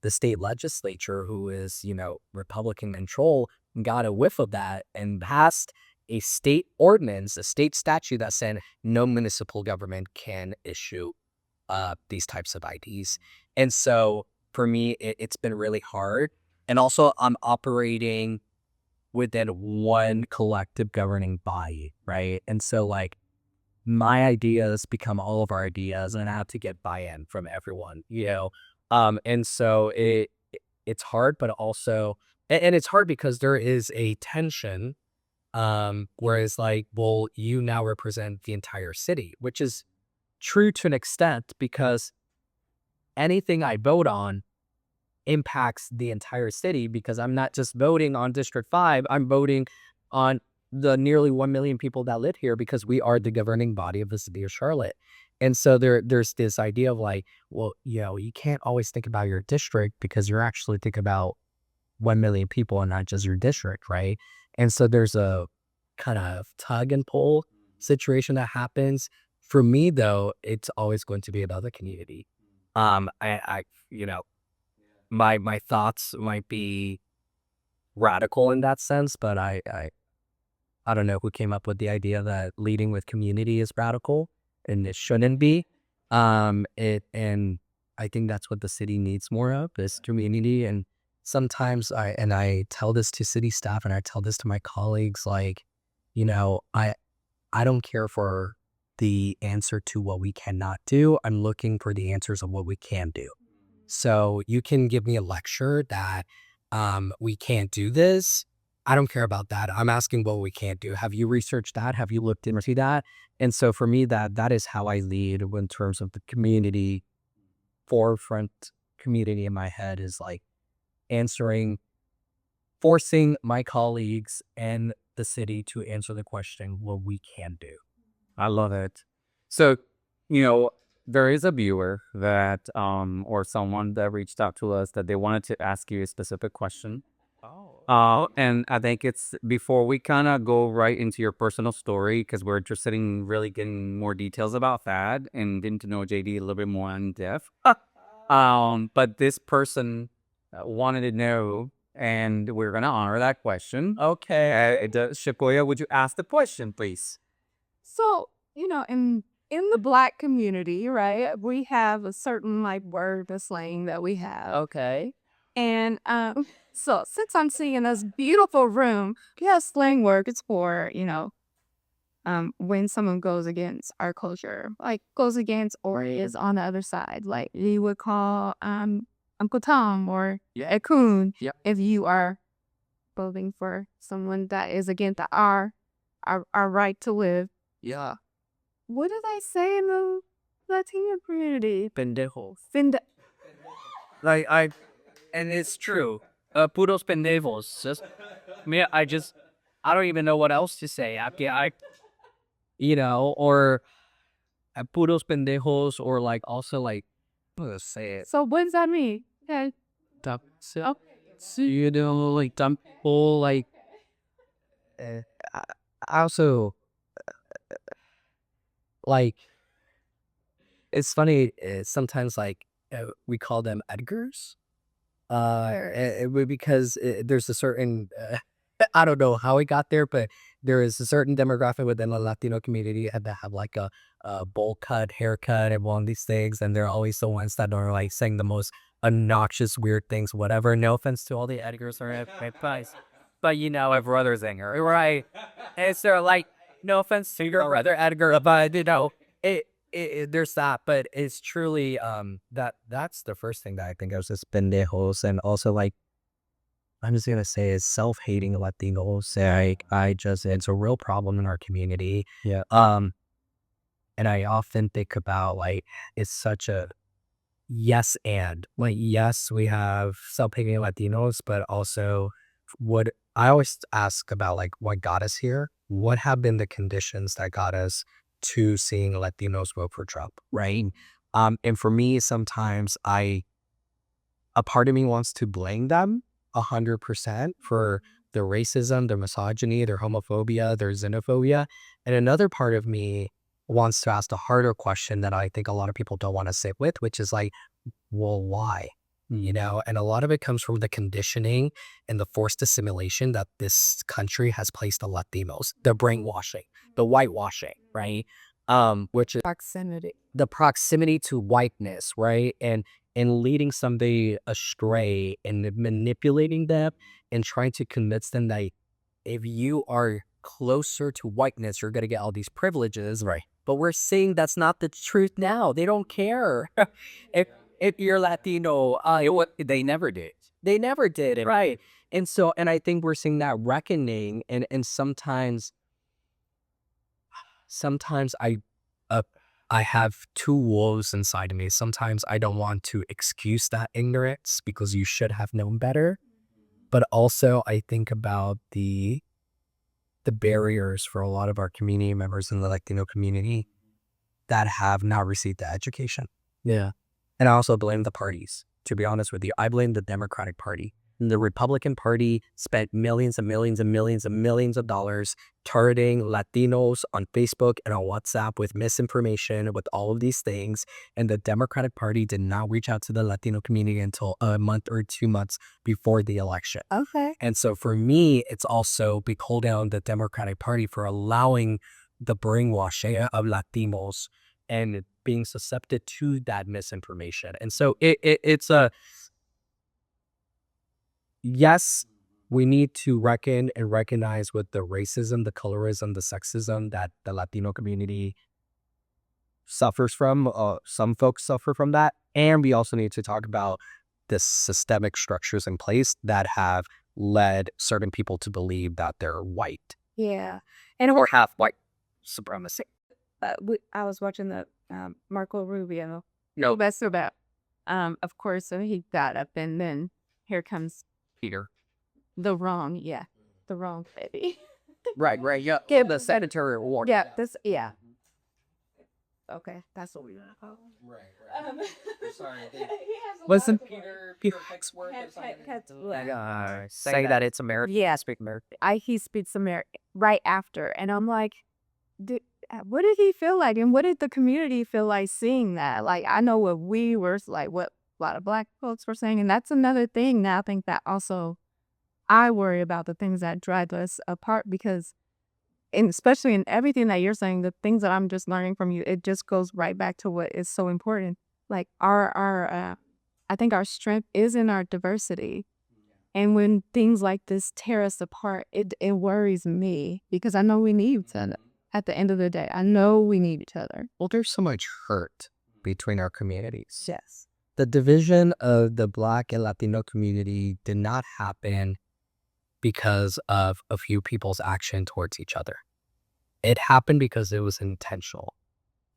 Speaker 3: The state legislature, who is, Republican control, got a whiff of that and passed a state ordinance, a state statute that said no municipal government can issue these types of IDs. And so for me, it's been really hard. And also, I'm operating within one collective governing body, right? And so, like, my ideas become all of our ideas, and I have to get buy-in from everyone, and so it's hard, but also, and it's hard because there is a tension, whereas, like, well, you now represent the entire city, which is true to an extent, because anything I vote on impacts the entire city, because I'm not just voting on District 5, I'm voting on the nearly 1 million people that live here, because we are the governing body of the city of Charlotte. And so there's this idea of, like, well, you can't always think about your district, because you're actually thinking about 1 million people and not just your district, right? And so there's a kind of tug and pull situation that happens. For me, though, it's always going to be about the community. My thoughts might be radical in that sense, but I don't know who came up with the idea that leading with community is radical, and it shouldn't be. And I think that's what the city needs more of, is community. And sometimes I tell this to city staff and I tell this to my colleagues, like, you know, I don't care for the answer to what we cannot do. I'm looking for the answers of what we can do. So you can give me a lecture that we can't do this. I don't care about that. I'm asking what we can't do. Have you researched that? Have you looked into that? And so for me, that is how I lead in terms of the community forefront community in my head, is like answering, forcing my colleagues and the city to answer the question what we can do.
Speaker 1: I love it. So, there is a viewer that, or someone that reached out to us that they wanted to ask you a specific question. And I think it's before we kind of go right into your personal story, because we're interested in really getting more details about that and getting to know JD a little bit more in depth. But this person wanted to know, and we're gonna honor that question. Okay, Shacoya, would you ask the question, please?
Speaker 2: So, in the Black community, right, we have a certain like word, the slang that we have.
Speaker 3: Okay.
Speaker 2: And so since I'm seeing this beautiful room, yeah, slang word, it's for, when someone goes against our culture, like goes against or is on the other side. Like you would call Uncle Tom or a coon if you are voting for someone that is against our right to live.
Speaker 3: Yeah.
Speaker 2: What do they say in the Latino community?
Speaker 3: Pendejo.
Speaker 1: Like and it's true. Puros pendejos. I don't even know what else to say. Or puros pendejos, or like also like, let's say it.
Speaker 2: So what does that mean? Okay.
Speaker 3: Like dumb people, like. I also like. It's funny. Sometimes like we call them Edgars. Because there's a certain I don't know how it got there, but there is a certain demographic within the Latino community that have like a bowl cut, haircut, and one of these things, and they're always the ones that are like saying the most obnoxious, weird things, whatever. No offense to all the Edgars or advice, but a brother zinger, right? And so like, no offense to your brother Edgar, but there's that, but it's truly that's the first thing that I think of, is pendejos. And also like, I'm just gonna say, is self-hating Latinos. Like it's a real problem in our community. Yeah. And I often think about like, it's such a yes, and like, yes, we have self-hating Latinos, but also what I always ask about, like, what got us here? What have been the conditions that got us to seeing Latinos vote for Trump, right? And for me, sometimes a part of me wants to blame them 100% for their racism, their misogyny, their homophobia, their xenophobia. And another part of me wants to ask the harder question that I think a lot of people don't want to sit with, which is like, well, why? And a lot of it comes from the conditioning and the forced assimilation that this country has placed on Latinos, the brainwashing, the whitewashing, right? Which is the proximity to whiteness, right? And leading somebody astray and manipulating them and trying to convince them that if you are closer to whiteness, you're going to get all these privileges, right? But we're seeing that's not the truth now. They don't care. If you're Latino, they never did. They never did it, right? And so, and I think we're seeing that reckoning, and sometimes I have two wolves inside of me. Sometimes I don't want to excuse that ignorance because you should have known better, but also I think about the barriers for a lot of our community members in the Latino community that have not received the education. Yeah. And I also blame the parties, to be honest with you. I blame the Democratic Party. The Republican Party spent millions and millions and millions and millions of dollars targeting Latinos on Facebook and on WhatsApp with misinformation, with all of these things. And the Democratic Party did not reach out to the Latino community until a month or 2 months before the election. Okay. And so for me, it's also holding on the Democratic Party for allowing the brainwashing of Latinos and being susceptible to that misinformation. And so it's a yes, we need to reckon and recognize with the racism, the colorism, the sexism that the Latino community suffers from. Some folks suffer from that. And we also need to talk about the systemic structures in place that have led certain people to believe that they're white.
Speaker 2: Yeah.
Speaker 3: Or half white supremacy.
Speaker 2: I was watching the Marco Rubio.
Speaker 3: No.
Speaker 2: That's about. Of course, so he got up, and then here comes
Speaker 3: Peter.
Speaker 2: the wrong baby.
Speaker 3: Right, yeah.
Speaker 2: Yeah.
Speaker 3: The sanitary award.
Speaker 2: Yeah, yeah. Okay, that's what we gonna call him.
Speaker 3: Right. Sorry.
Speaker 2: Wasn't
Speaker 3: Peter Hexworth or something?
Speaker 2: Say
Speaker 3: Say that it's American.
Speaker 2: Yeah.
Speaker 3: Speak American.
Speaker 2: He speaks American right after, and I'm like, what did he feel like, and what did the community feel like seeing that? Like, I know what we were like, what a lot of Black folks were saying, and that's another thing that I think that also I worry about, the things that drive us apart, because, and especially in everything that you're saying, the things that I'm just learning from you, it just goes right back to what is so important. Like I think our strength is in our diversity. And when things like this tear us apart, it worries me, because I know we need each other. At the end of the day, I know we need each other.
Speaker 3: Well, there's so much hurt between our communities.
Speaker 2: Yes.
Speaker 3: The division of the Black and Latino community did not happen because of a few people's action towards each other. It happened because it was intentional.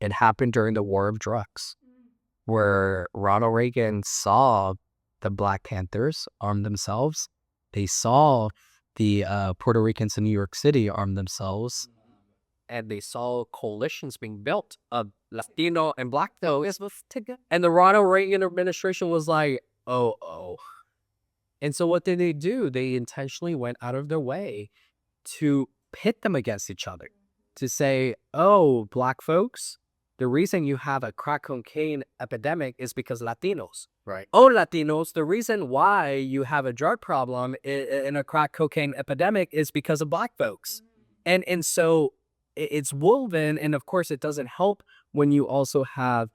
Speaker 3: It happened during the War of Drugs, where Ronald Reagan saw the Black Panthers arm themselves. They saw the Puerto Ricans in New York City arm themselves. And they saw coalitions being built of Latino and Black folks. And the Ronald Reagan administration was like, oh. And so what did they do? They intentionally went out of their way to pit them against each other. To say, oh, Black folks, the reason you have a crack cocaine epidemic is because Latinos. Right. Oh, Latinos, the reason why you have a drug problem in a crack cocaine epidemic is because of Black folks. And so it's woven, and of course it doesn't help when you also have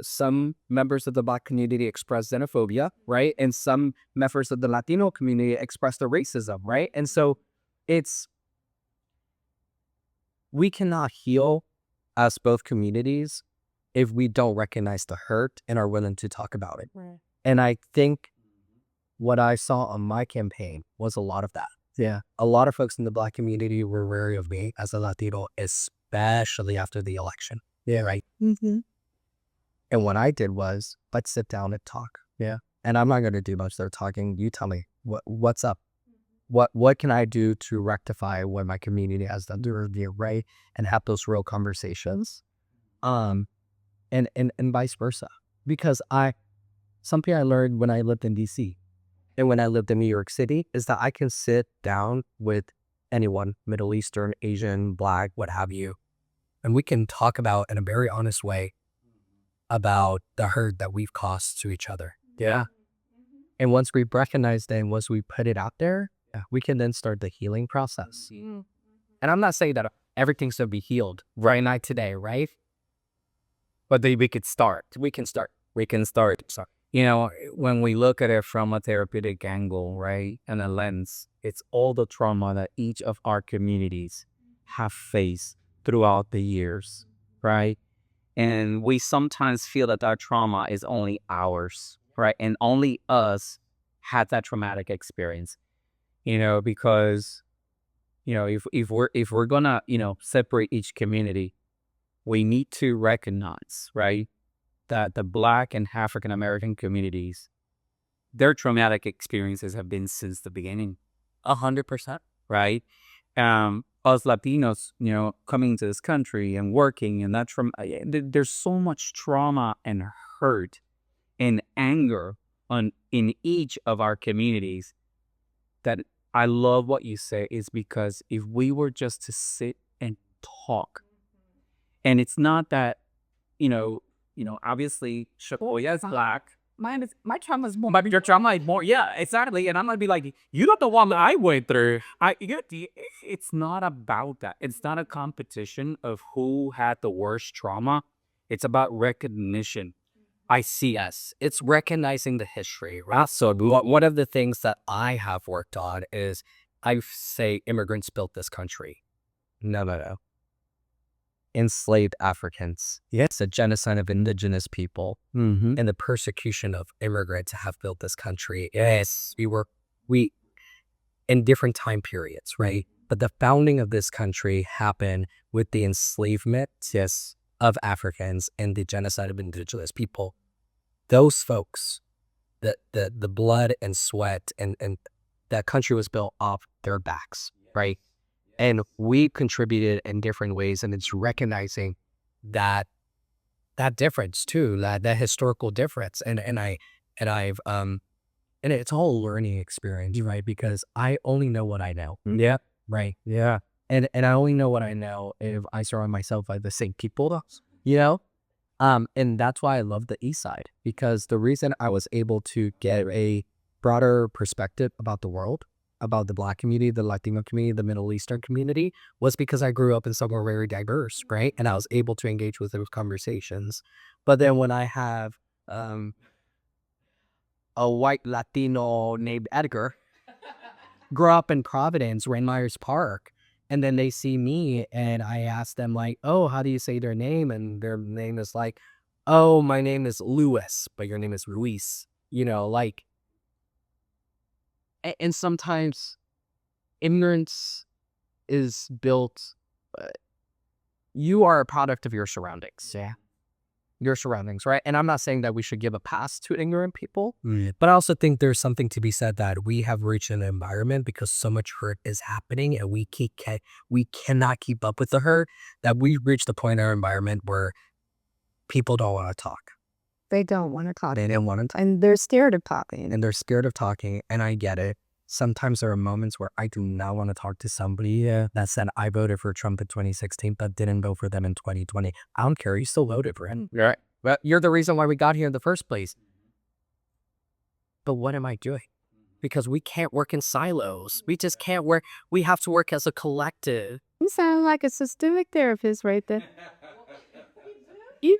Speaker 3: some members of the Black community express xenophobia, right? And some members of the Latino community express the racism, right? And so we cannot heal as both communities if we don't recognize the hurt and are willing to talk about it.
Speaker 2: Right.
Speaker 3: And I think what I saw on my campaign was a lot of that. Yeah. A lot of folks in the Black community were wary of me as a Latino, especially after the election. Yeah. Right.
Speaker 2: Mm-hmm.
Speaker 3: And what I did was, let's sit down and talk. Yeah. And I'm not going to do much. They're talking. You tell me what's up. What can I do to rectify what my community has done to review, right? And have those real conversations. And vice versa. Because something I learned when I lived in DC and when I lived in New York City is that I can sit down with anyone, Middle Eastern, Asian, Black, what have you, and we can talk about in a very honest way about the hurt that we've caused to each other. Yeah. And once we recognize that, and once we put it out there, we can then start the healing process. Mm-hmm. And I'm not saying that everything's going to be healed right now today, right? But we could start. We can start. You know, when we look at it from a therapeutic angle, right, and a lens, it's all the trauma that each of our communities have faced throughout the years, right? And we sometimes feel that our trauma is only ours, right? And only us had that traumatic experience, you know, because, you know, if we're gonna, you know, separate each community, we need to recognize, right, that the Black and African American communities, their traumatic experiences have been since the beginning. 100%. Right? Us Latinos, you know, coming to this country and working, and that's from, there's so much trauma and hurt and anger in each of our communities that I love what you say, is because if we were just to sit and talk, and it's not that, you know, obviously Shacoya is Black.
Speaker 2: My trauma is more.
Speaker 1: But your trauma is more, yeah, exactly. And I'm gonna be like, you're not the one that I went through. It's not about that. It's not a competition of who had the worst trauma. It's about recognition. I see.
Speaker 3: Yes, it's recognizing the history, right? So one of the things that I have worked on is I say immigrants built this country. No, no, no. Enslaved Africans. Yes, the genocide of indigenous people
Speaker 1: Mm-hmm.
Speaker 3: and the persecution of immigrants have built this country. Yes, we in different time periods, right? But the founding of this country happened with the enslavement, yes, of Africans and the genocide of indigenous people. Those folks, the blood and sweat and that country was built off their backs, right? And we contributed in different ways, and it's recognizing that difference too, that historical difference. And it's all a learning experience, right? Because I only know what I know.
Speaker 1: Yeah.
Speaker 3: Right.
Speaker 1: Yeah.
Speaker 3: And I only know what I know if I surround myself by the same people, you know? And that's why I love the East Side, because the reason I was able to get a broader perspective about the world, about the Black community, the Latino community, the Middle Eastern community, was because I grew up in somewhere very diverse, right? And I was able to engage with those conversations. But then when I have a white Latino named Edgar grow up in Providence, Rain Myers Park, and then they see me and I ask them like, oh, how do you say their name? And their name is like, oh, my name is Louis, but your name is Luis, like, and sometimes ignorance is built, you are a product of your surroundings. Yeah. Your surroundings, right? And I'm not saying that we should give a pass to ignorant people, but I also think there's something to be said that we have reached an environment because so much hurt is happening and we cannot keep up with the hurt, that we've reached the point in our environment where people don't want to talk.
Speaker 2: They don't want to talk.
Speaker 3: They don't want to talk.
Speaker 2: And they're scared of talking.
Speaker 3: And they're scared of talking, and I get it. Sometimes there are moments where I do not want to talk to somebody that said, I voted for Trump in 2016, but didn't vote for them in 2020. I don't care. You still voted for him.
Speaker 1: Right.
Speaker 3: Well, you're the reason why we got here in the first place. But what am I doing? Because we can't work in silos. We just can't work. We have to work as a collective.
Speaker 2: You sound like a systemic therapist right there. You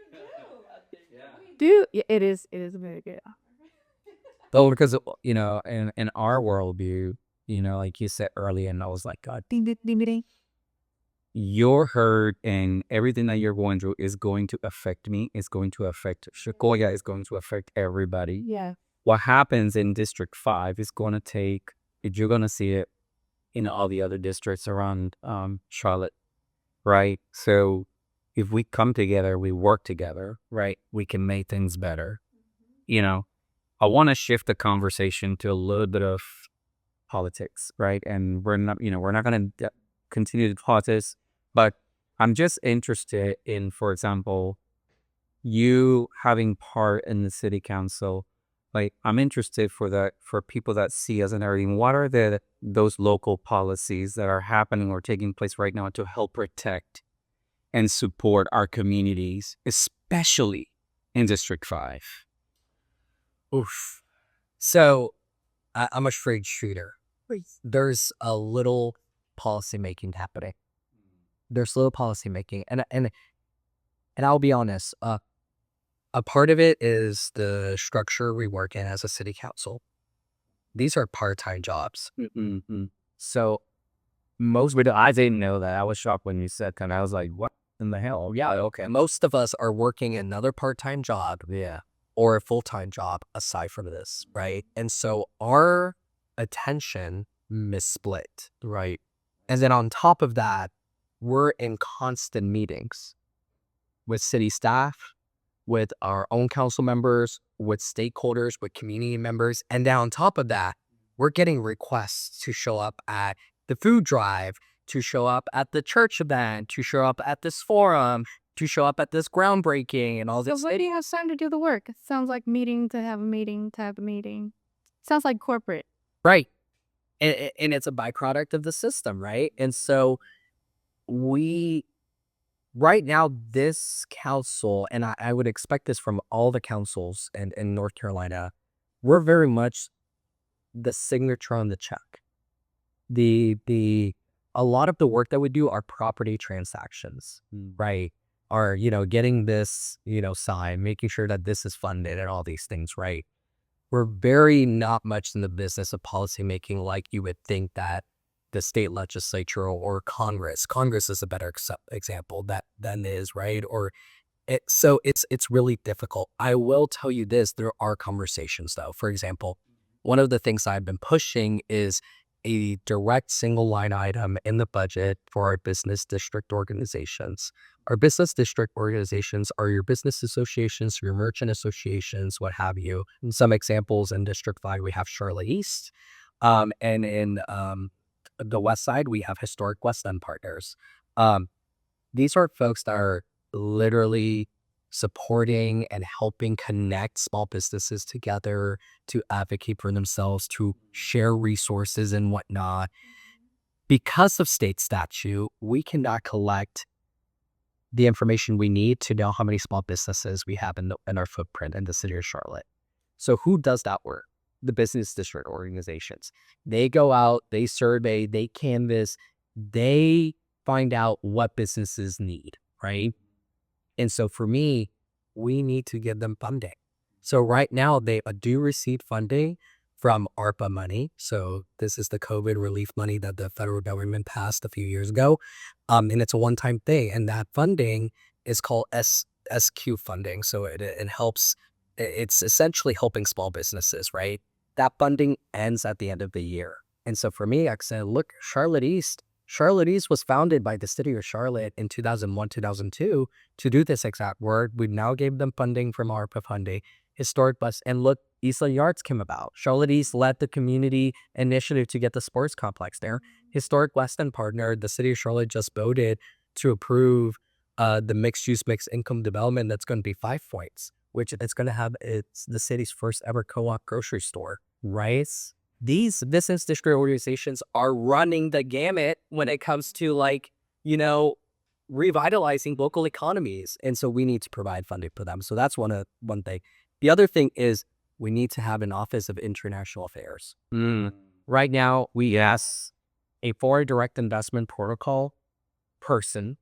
Speaker 2: do. Yeah, it is very good.
Speaker 1: Oh, because, in our worldview, like you said earlier, and I was like, God,
Speaker 2: Ding, ding, ding, ding.
Speaker 1: your hurt and everything that you're going through is going to affect me. It's going to affect Shacoya. It's going to affect everybody.
Speaker 2: Yeah.
Speaker 1: What happens in District 5 is going to take, you're going to see it in all the other districts around Charlotte, right? So if we come together, we work together, right, we can make things better. I want to shift the conversation to a little bit of politics, right? And we're not going to continue to politics, but I'm just interested in, for example, you having part in the city council. Like, I'm interested for people that see us and everything. What are those local policies that are happening or taking place right now to help protect and support our communities, especially in District 5?
Speaker 3: Oof. So I'm a straight shooter. There's a little policy making happening. There's little policy making, and I'll be honest. A part of it is the structure we work in as a city council. These are part-time jobs.
Speaker 1: Mm-hmm.
Speaker 3: So
Speaker 1: I didn't know that. I was shocked when you said that. I was like, what in the hell?
Speaker 3: yeah, okay. Most of us are working another part-time job.
Speaker 1: Yeah.
Speaker 3: Or a full-time job aside from this, right? And so our attention is split, right? And then on top of that, we're in constant meetings with city staff, with our own council members, with stakeholders, with community members. And then on top of that, we're getting requests to show up at the food drive, to show up at the church event, to show up at this forum, to show up at this groundbreaking and all this.
Speaker 2: So what do you have time to do the work? It sounds like meeting to have a meeting to have a meeting. Sounds like corporate.
Speaker 3: Right. And it's a byproduct of the system, right? And so right now, this council, and I would expect this from all the councils in North Carolina, we're very much the signature on the check. A lot of the work that we do are property transactions, right? are, getting this, signed, making sure that this is funded and all these things, right? We're very not much in the business of policymaking like you would think that the state legislature or Congress is a better example than is, right? So it's really difficult. I will tell you this, there are conversations though. For example, one of the things I've been pushing is a direct single line item in the budget for our business district organizations. Our business district organizations are your business associations, your merchant associations, what have you. And some examples in District 5, we have Charlotte East. And in the West Side, we have Historic West End Partners. These are folks that are literally supporting and helping connect small businesses together to advocate for themselves, to share resources and whatnot. Because of state statute, we cannot collect the information we need to know how many small businesses we have in our footprint in the city of Charlotte. So who does that work? The business district organizations. They go out, they survey, they canvass, they find out what businesses need, right? And so for me, we need to give them funding. So right now they do receive funding from ARPA money. So this is the COVID relief money that the federal government passed a few years ago. And it's a one-time thing. And that funding is called SQ funding. So it helps, it's essentially helping small businesses, right? That funding ends at the end of the year. And so for me, I said, look, Charlotte East was founded by the city of Charlotte in 2001, 2002 to do this exact work. We now gave them funding from ARPA funding, Historic Bus, and look, Eastland Yards came about. Charlotte East led the community initiative to get the sports complex there. Historic West End Partner, the city of Charlotte just voted to approve the mixed-use, mixed-income development that's going to be 5 Points, which it's going to have, it's the city's first ever co-op grocery store, right? These business district organizations are running the gamut when it comes to revitalizing local economies. And so we need to provide funding for them. So that's one thing. The other thing is we need to have an Office of International Affairs. Right now, we ask a foreign direct investment protocol person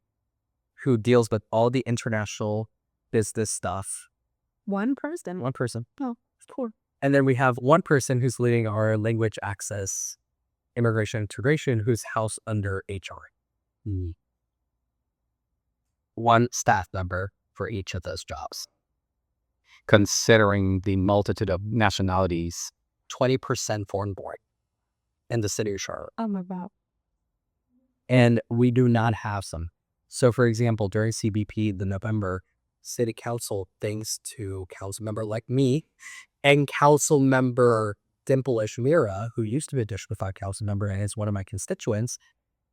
Speaker 3: who deals with all the international business stuff.
Speaker 2: One person. Oh, cool.
Speaker 3: And then we have one person who's leading our language access, immigration integration, who's housed under HR. One staff member for each of those jobs.
Speaker 1: Considering the multitude of nationalities,
Speaker 3: 20% foreign born in the city of Charlotte.
Speaker 2: Oh my God.
Speaker 3: And we do not have some. So for example, during CBP, the November City Council, thanks to council member like me, and Council Member Dimple Ishmira, who used to be a District 5 council member and is one of my constituents,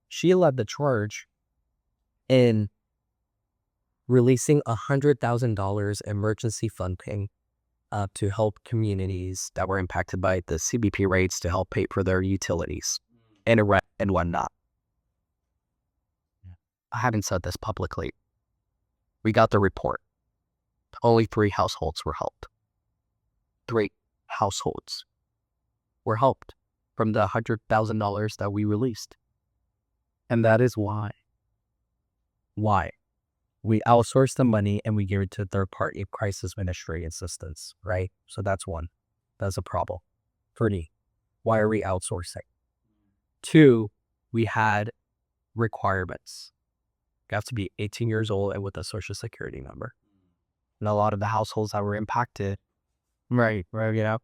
Speaker 3: she led the charge in releasing $100,000 emergency funding to help communities that were impacted by the CBP raids to help pay for their utilities and rent and whatnot. I haven't said this publicly. We got the report. Only 3 households were helped. 3 households were helped from the $100,000 that we released. And that is why. Why? We outsourced the money and we gave it to third-party crisis ministry assistance, right? So that's one. That's a problem. 3, why are we outsourcing? 2, we had requirements. You have to be 18 years old and with a social security number. And a lot of the households that were impacted, right, and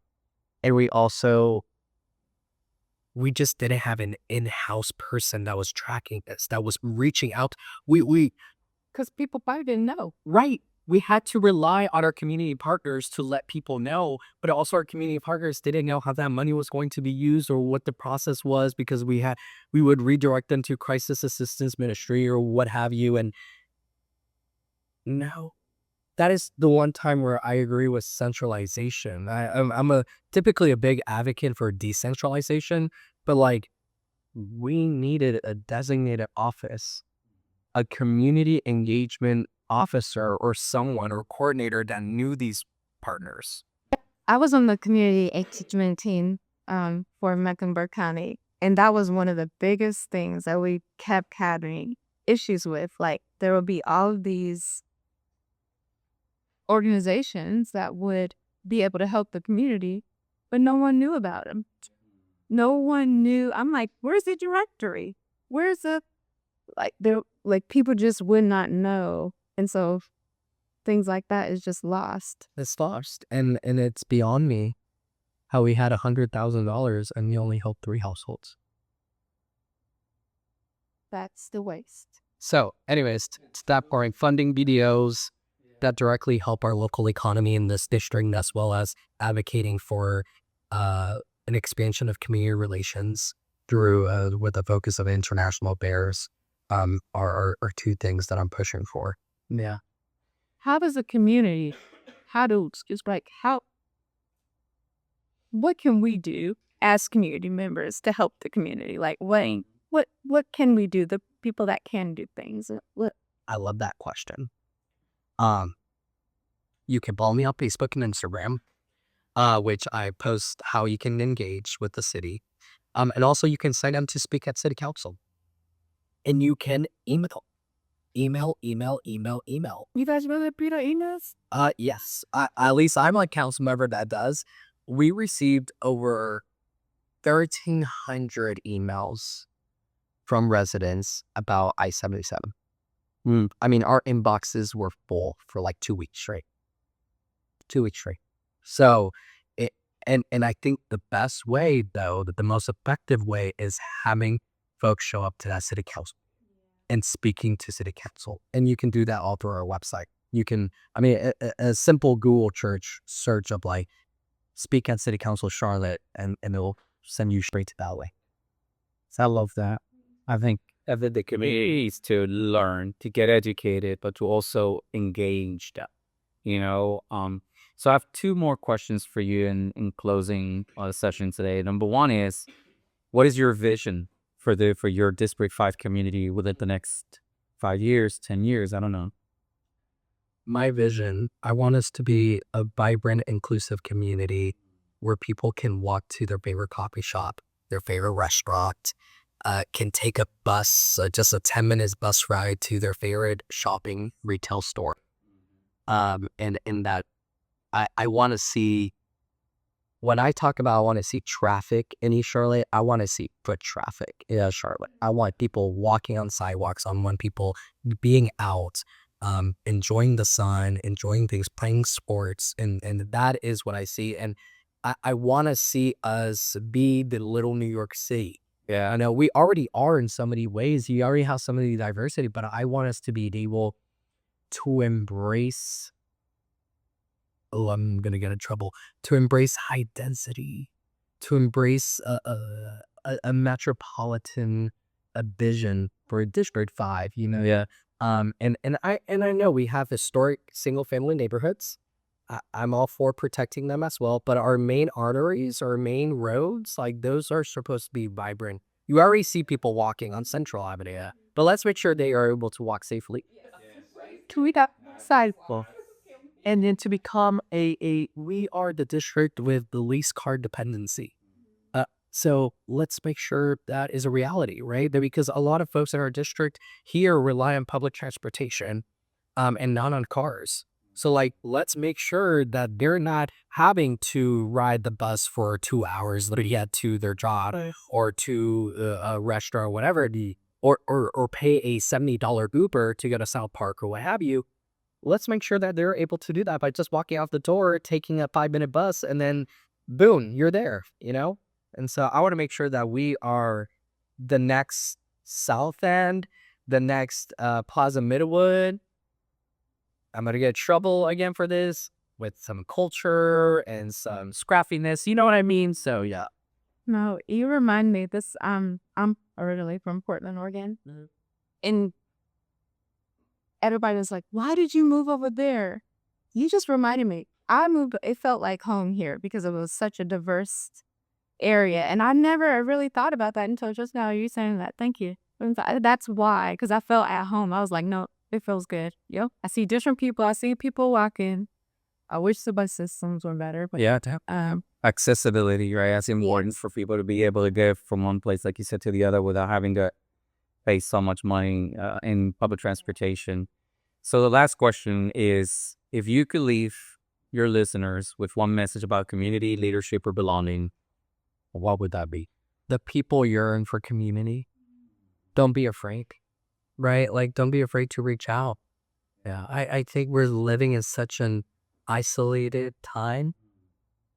Speaker 3: we just didn't have an in-house person that was tracking this, that was reaching out.
Speaker 2: Because people probably didn't know.
Speaker 3: Right. We had to rely on our community partners to let people know, but also our community partners didn't know how that money was going to be used or what the process was, because we would redirect them to crisis assistance ministry or what have you. And no, that is the one time where I agree with centralization. I'm typically a big advocate for decentralization, but we needed a designated office, a community engagement officer or someone or coordinator that knew these partners.
Speaker 2: I was on the community engagement team for Mecklenburg County, and that was one of the biggest things that we kept having issues with. Like, there would be all of these organizations that would be able to help the community, but no one knew about them. No one knew. I'm like, where's the directory? Where's the, like people just would not know. And so things like that is just lost.
Speaker 3: It's lost. And it's beyond me how we had $100,000 and we only helped 3 households.
Speaker 2: That's the waste.
Speaker 3: So anyways, stop pouring funding videos that directly help our local economy in this district, as well as advocating for an expansion of community relations through with a focus of international affairs are 2 things that I'm pushing for. Yeah.
Speaker 2: How does the community, what can we do as community members to help the community? Like, what can we do? The people that can do things.
Speaker 3: I love that question. You can follow me on Facebook and Instagram, which I post how you can engage with the city. And also you can sign up to speak at city council. And you can email.
Speaker 2: You guys really read our emails?
Speaker 3: Yes. At least I'm a council member that does. We received over 1,300 emails from residents about I-77. I mean, our inboxes were full for like 2 weeks straight. 2 weeks straight. So, and I think the best way, though, that the most effective way is having folks show up to that city council and speaking to city council. And you can do that all through our website. You can, I mean, a simple Google search of like, speak at city council Charlotte, and it'll send you straight to that way.
Speaker 1: So I love that. I think the community needs to learn, to get educated, but to also engage them, you know? So I have 2 more questions for you in closing the session today. Number 1 is, what is your vision for your District 5 community within the next 5 years, 10 years? I don't know.
Speaker 3: My vision, I want us to be a vibrant, inclusive community where people can walk to their favorite coffee shop, their favorite restaurant, can take a bus, just a 10-minute bus ride to their favorite shopping retail store. And in that, I want to see, when I talk about I want to see traffic in East Charlotte, I want to see foot traffic in Charlotte. I want people walking on sidewalks. I want people being out, enjoying the sun, enjoying things, playing sports. And that is what I see. And I want to see us be the little New York City. Yeah, I know we already are in so many ways. You already have so many diversity, but I want us to be able to embrace, I'm going to get in trouble, to embrace high density, to embrace a metropolitan vision for District 5, you know? Yeah. And I know we have historic single family neighborhoods. I'm all for protecting them as well, but our main arteries, our main roads, like those are supposed to be vibrant. You already see people walking on Central Avenue, but let's make sure they are able to walk safely.
Speaker 2: Can we got sidewalk?
Speaker 3: And then to become we are the district with the least car dependency. So let's make sure that is a reality, right? Because a lot of folks in our district here rely on public transportation and not on cars. So like, let's make sure that they're not having to ride the bus for 2 hours to get to their job or to a restaurant or whatever, or pay a $70 Uber to go to South Park or what have you. Let's make sure that they're able to do that by just walking out the door, taking a 5-minute bus, and then boom, you're there, you know? And so I want to make sure that we are the next South End, the next Plaza Midwood. I'm going to get in trouble again for this with some culture and some scraffiness. You know what I mean? So, yeah.
Speaker 2: No, you remind me this. I'm originally from Portland, Oregon. And everybody was like, why did you move over there? You just reminded me. I moved, it felt like home here because it was such a diverse area. And I never really thought about that until just now. You saying that. Thank you. That's why, because I felt at home. I was like, no, it feels good. Yo, I see different people. I see people walking. I wish the bus systems were better. But
Speaker 1: Yeah, accessibility, right? That's important for people to be able to go from one place, like you said, to the other without having to pay so much money in public transportation. So the last question is, if you could leave your listeners with one message about community, leadership, or belonging, what would that be?
Speaker 3: The people yearn for community. Don't be afraid, right? Like, don't be afraid to reach out. Yeah, I think we're living in such an isolated time.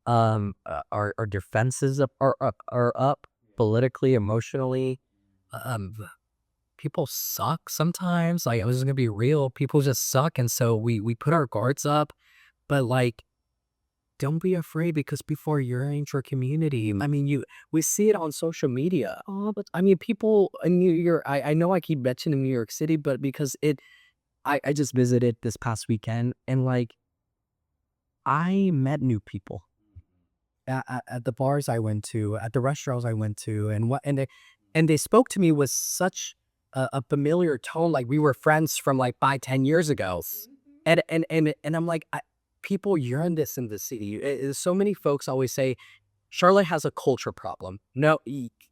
Speaker 3: Our defenses are up politically, emotionally. Um, People suck sometimes. Like, I was gonna be real. People just suck, and so we put our guards up. But like, don't be afraid, because people are yearning for community. I mean, we see it on social media. Oh, but I mean, people in New York. I know I keep mentioning New York City, but because I just visited this past weekend, and like, I met new people at the bars I went to, at the restaurants I went to, and they spoke to me with such a familiar tone, like we were friends from like 5-10 years ago, and I'm like, people yearn this in the city. So many folks always say Charlotte has a culture problem. No,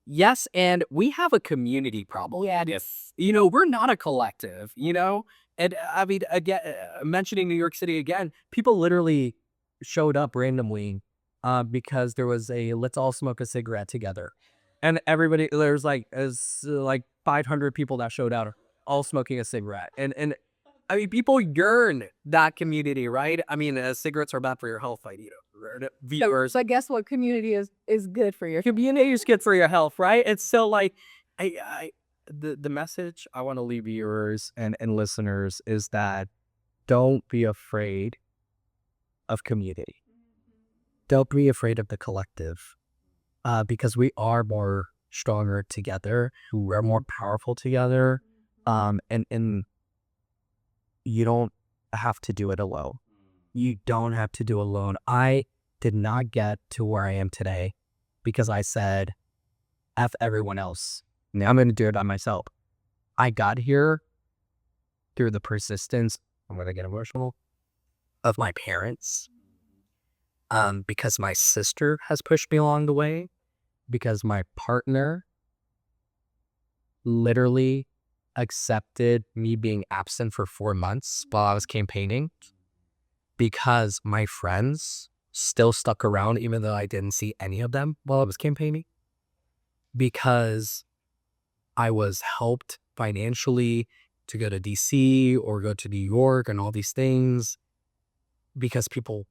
Speaker 3: yes, and we have a community problem. Yeah, yes. We're not a collective. And I mean, again, mentioning New York City again, people literally showed up randomly because there was a let's all smoke a cigarette together, and everybody, there's like 500 people that showed out, all smoking a cigarette, and I mean, people yearn that community, right? I mean, cigarettes are bad for your health, viewers.
Speaker 2: So guess what community is good for your
Speaker 3: Community is good for your health, right? It's so like, the message I want to leave viewers and listeners is that don't be afraid of community. Don't be afraid of the collective, because we are more stronger together. We're more powerful together, and you don't have to do it alone. You don't have to do it alone. I did not get to where I am today because I said, F everyone else. Now I'm going to do it by myself. I got here through the persistence, I'm going to get emotional, of my parents, because my sister has pushed me along the way, because my partner literally accepted me being absent for 4 months while I was campaigning, because my friends still stuck around even though I didn't see any of them while I was campaigning, because I was helped financially to go to DC or go to New York and all these things, because people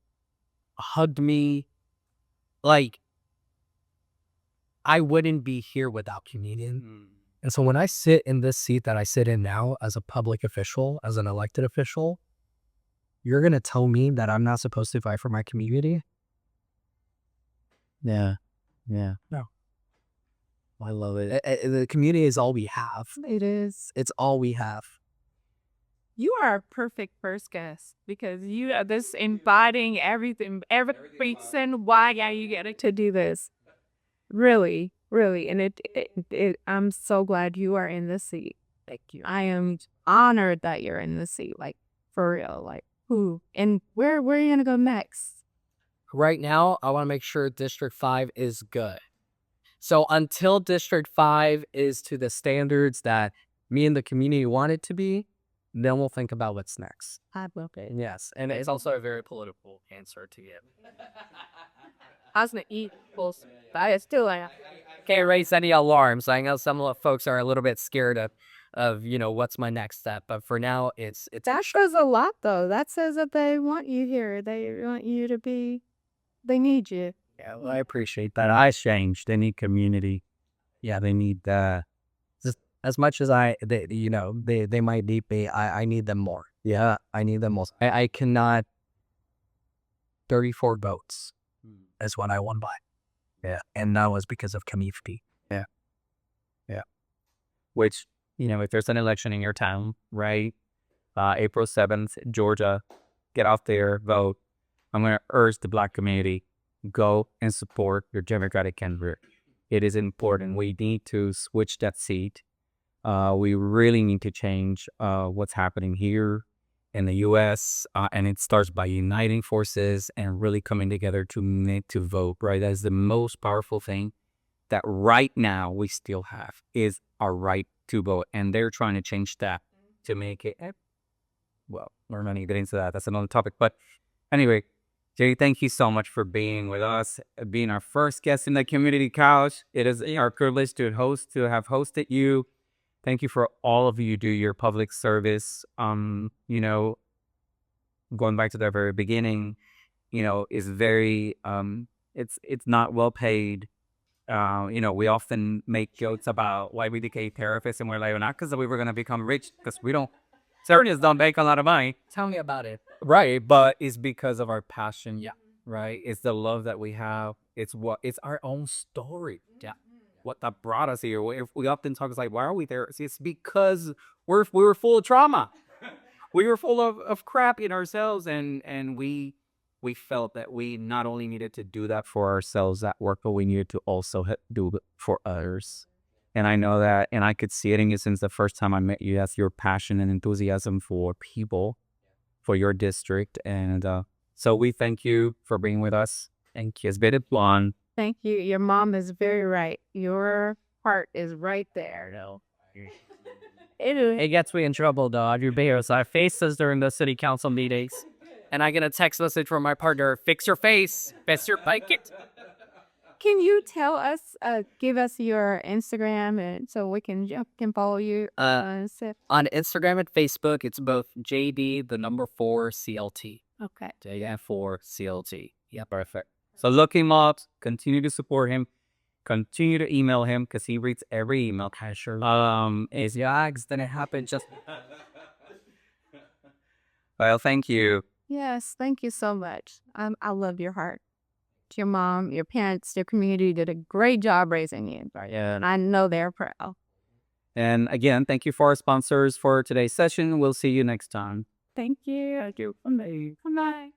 Speaker 3: hugged me. Like, I wouldn't be here without communion. And so when I sit in this seat that I sit in now as a public official, as an elected official, you're going to tell me that I'm not supposed to fight for my community? Yeah. No. I love it. The community is all we have.
Speaker 2: It is.
Speaker 3: It's all we have.
Speaker 2: You are a perfect first guest because you are this embodying everything, every reason why you get to do this. Really, really. And I'm so glad you are in the seat. Thank you. I am honored that you're in the seat. Like, for real. Like, who? And where are you going to go next?
Speaker 3: Right now, I want to make sure District 5 is good. So until District 5 is to the standards that me and the community want it to be, then we'll think about what's next.
Speaker 2: I will be.
Speaker 3: Yes, and it's also a very political answer to give.
Speaker 2: I was going to eat both, but I still am.
Speaker 3: Can't raise any alarms. I know some folks are a little bit scared of what's my next step, but for now, it's
Speaker 2: That shows a lot, though. That says that they want you here. They want you to be. They need you.
Speaker 1: Yeah, well, I appreciate that. I changed. They need community. Yeah, they need just as much as they might need me. I need them more. Yeah, I need them more. I cannot. 34 votes is what I won by. Yeah, and that was because of community. Yeah. Which, if there's an election in your town, right? April 7th, Georgia, get out there, vote. I'm going to urge the Black community, go and support your Democratic candidate. It is important. We need to switch that seat. We really need to change what's happening here in the U.S. And it starts by uniting forces and really coming together to vote, right? That is the most powerful thing that right now we still have is our right to vote. And they're trying to change that to make it, well, we're not going to get into that. That's another topic. But anyway, Jay, thank you so much for being with us, being our first guest in the community couch. It is our privilege to have hosted you. Thank you for all of you do your public service. You know, going back to the very beginning, you know, is very it's not well paid. You know, we often make jokes about why we became therapists, and we're like, well, not because we were gonna become rich, because we don't. Therapists don't make a lot of money,
Speaker 3: Tell me about it.
Speaker 1: right? But it's because of our passion.
Speaker 3: Yeah.
Speaker 1: Right. It's the love that we have. It's our own story.
Speaker 3: Yeah.
Speaker 1: What that brought us here. We often talk, it's like, why are we there? It's because we were full of trauma. We were full of crap in ourselves, and we felt that we not only needed to do that for ourselves at work, but we needed to also do it for others. And I know that, and I could see it in you since the first time I met you. That's your passion and enthusiasm for people, for your district. And so we thank you for being with us. Thank you. It's been a fun.
Speaker 2: Thank you. Your mom is very right. Your heart is right there, though.
Speaker 3: It gets me in trouble, though. Because I face this during the city council meetings, and I get a text message from my partner, fix your face, fix your blanket.
Speaker 2: Can you tell us, give us your Instagram, and so we can follow you?
Speaker 3: On Instagram and Facebook, it's both JD, the number 4 CLT.
Speaker 2: Okay.
Speaker 3: JD4 CLT. Yeah,
Speaker 1: Perfect. So look him up. Continue to support him. Continue to email him because he reads every email.
Speaker 3: Sure.
Speaker 1: Is
Speaker 3: Yags, then it happened just.
Speaker 1: well, thank you.
Speaker 2: Yes, thank you so much. I love your heart. Your mom, your parents, your community did a great job raising you.
Speaker 1: Yeah.
Speaker 2: And I know they're proud.
Speaker 1: And again, thank you for our sponsors for today's session. We'll see you next time.
Speaker 2: Thank you.
Speaker 1: Thank you. Bye.
Speaker 2: Bye.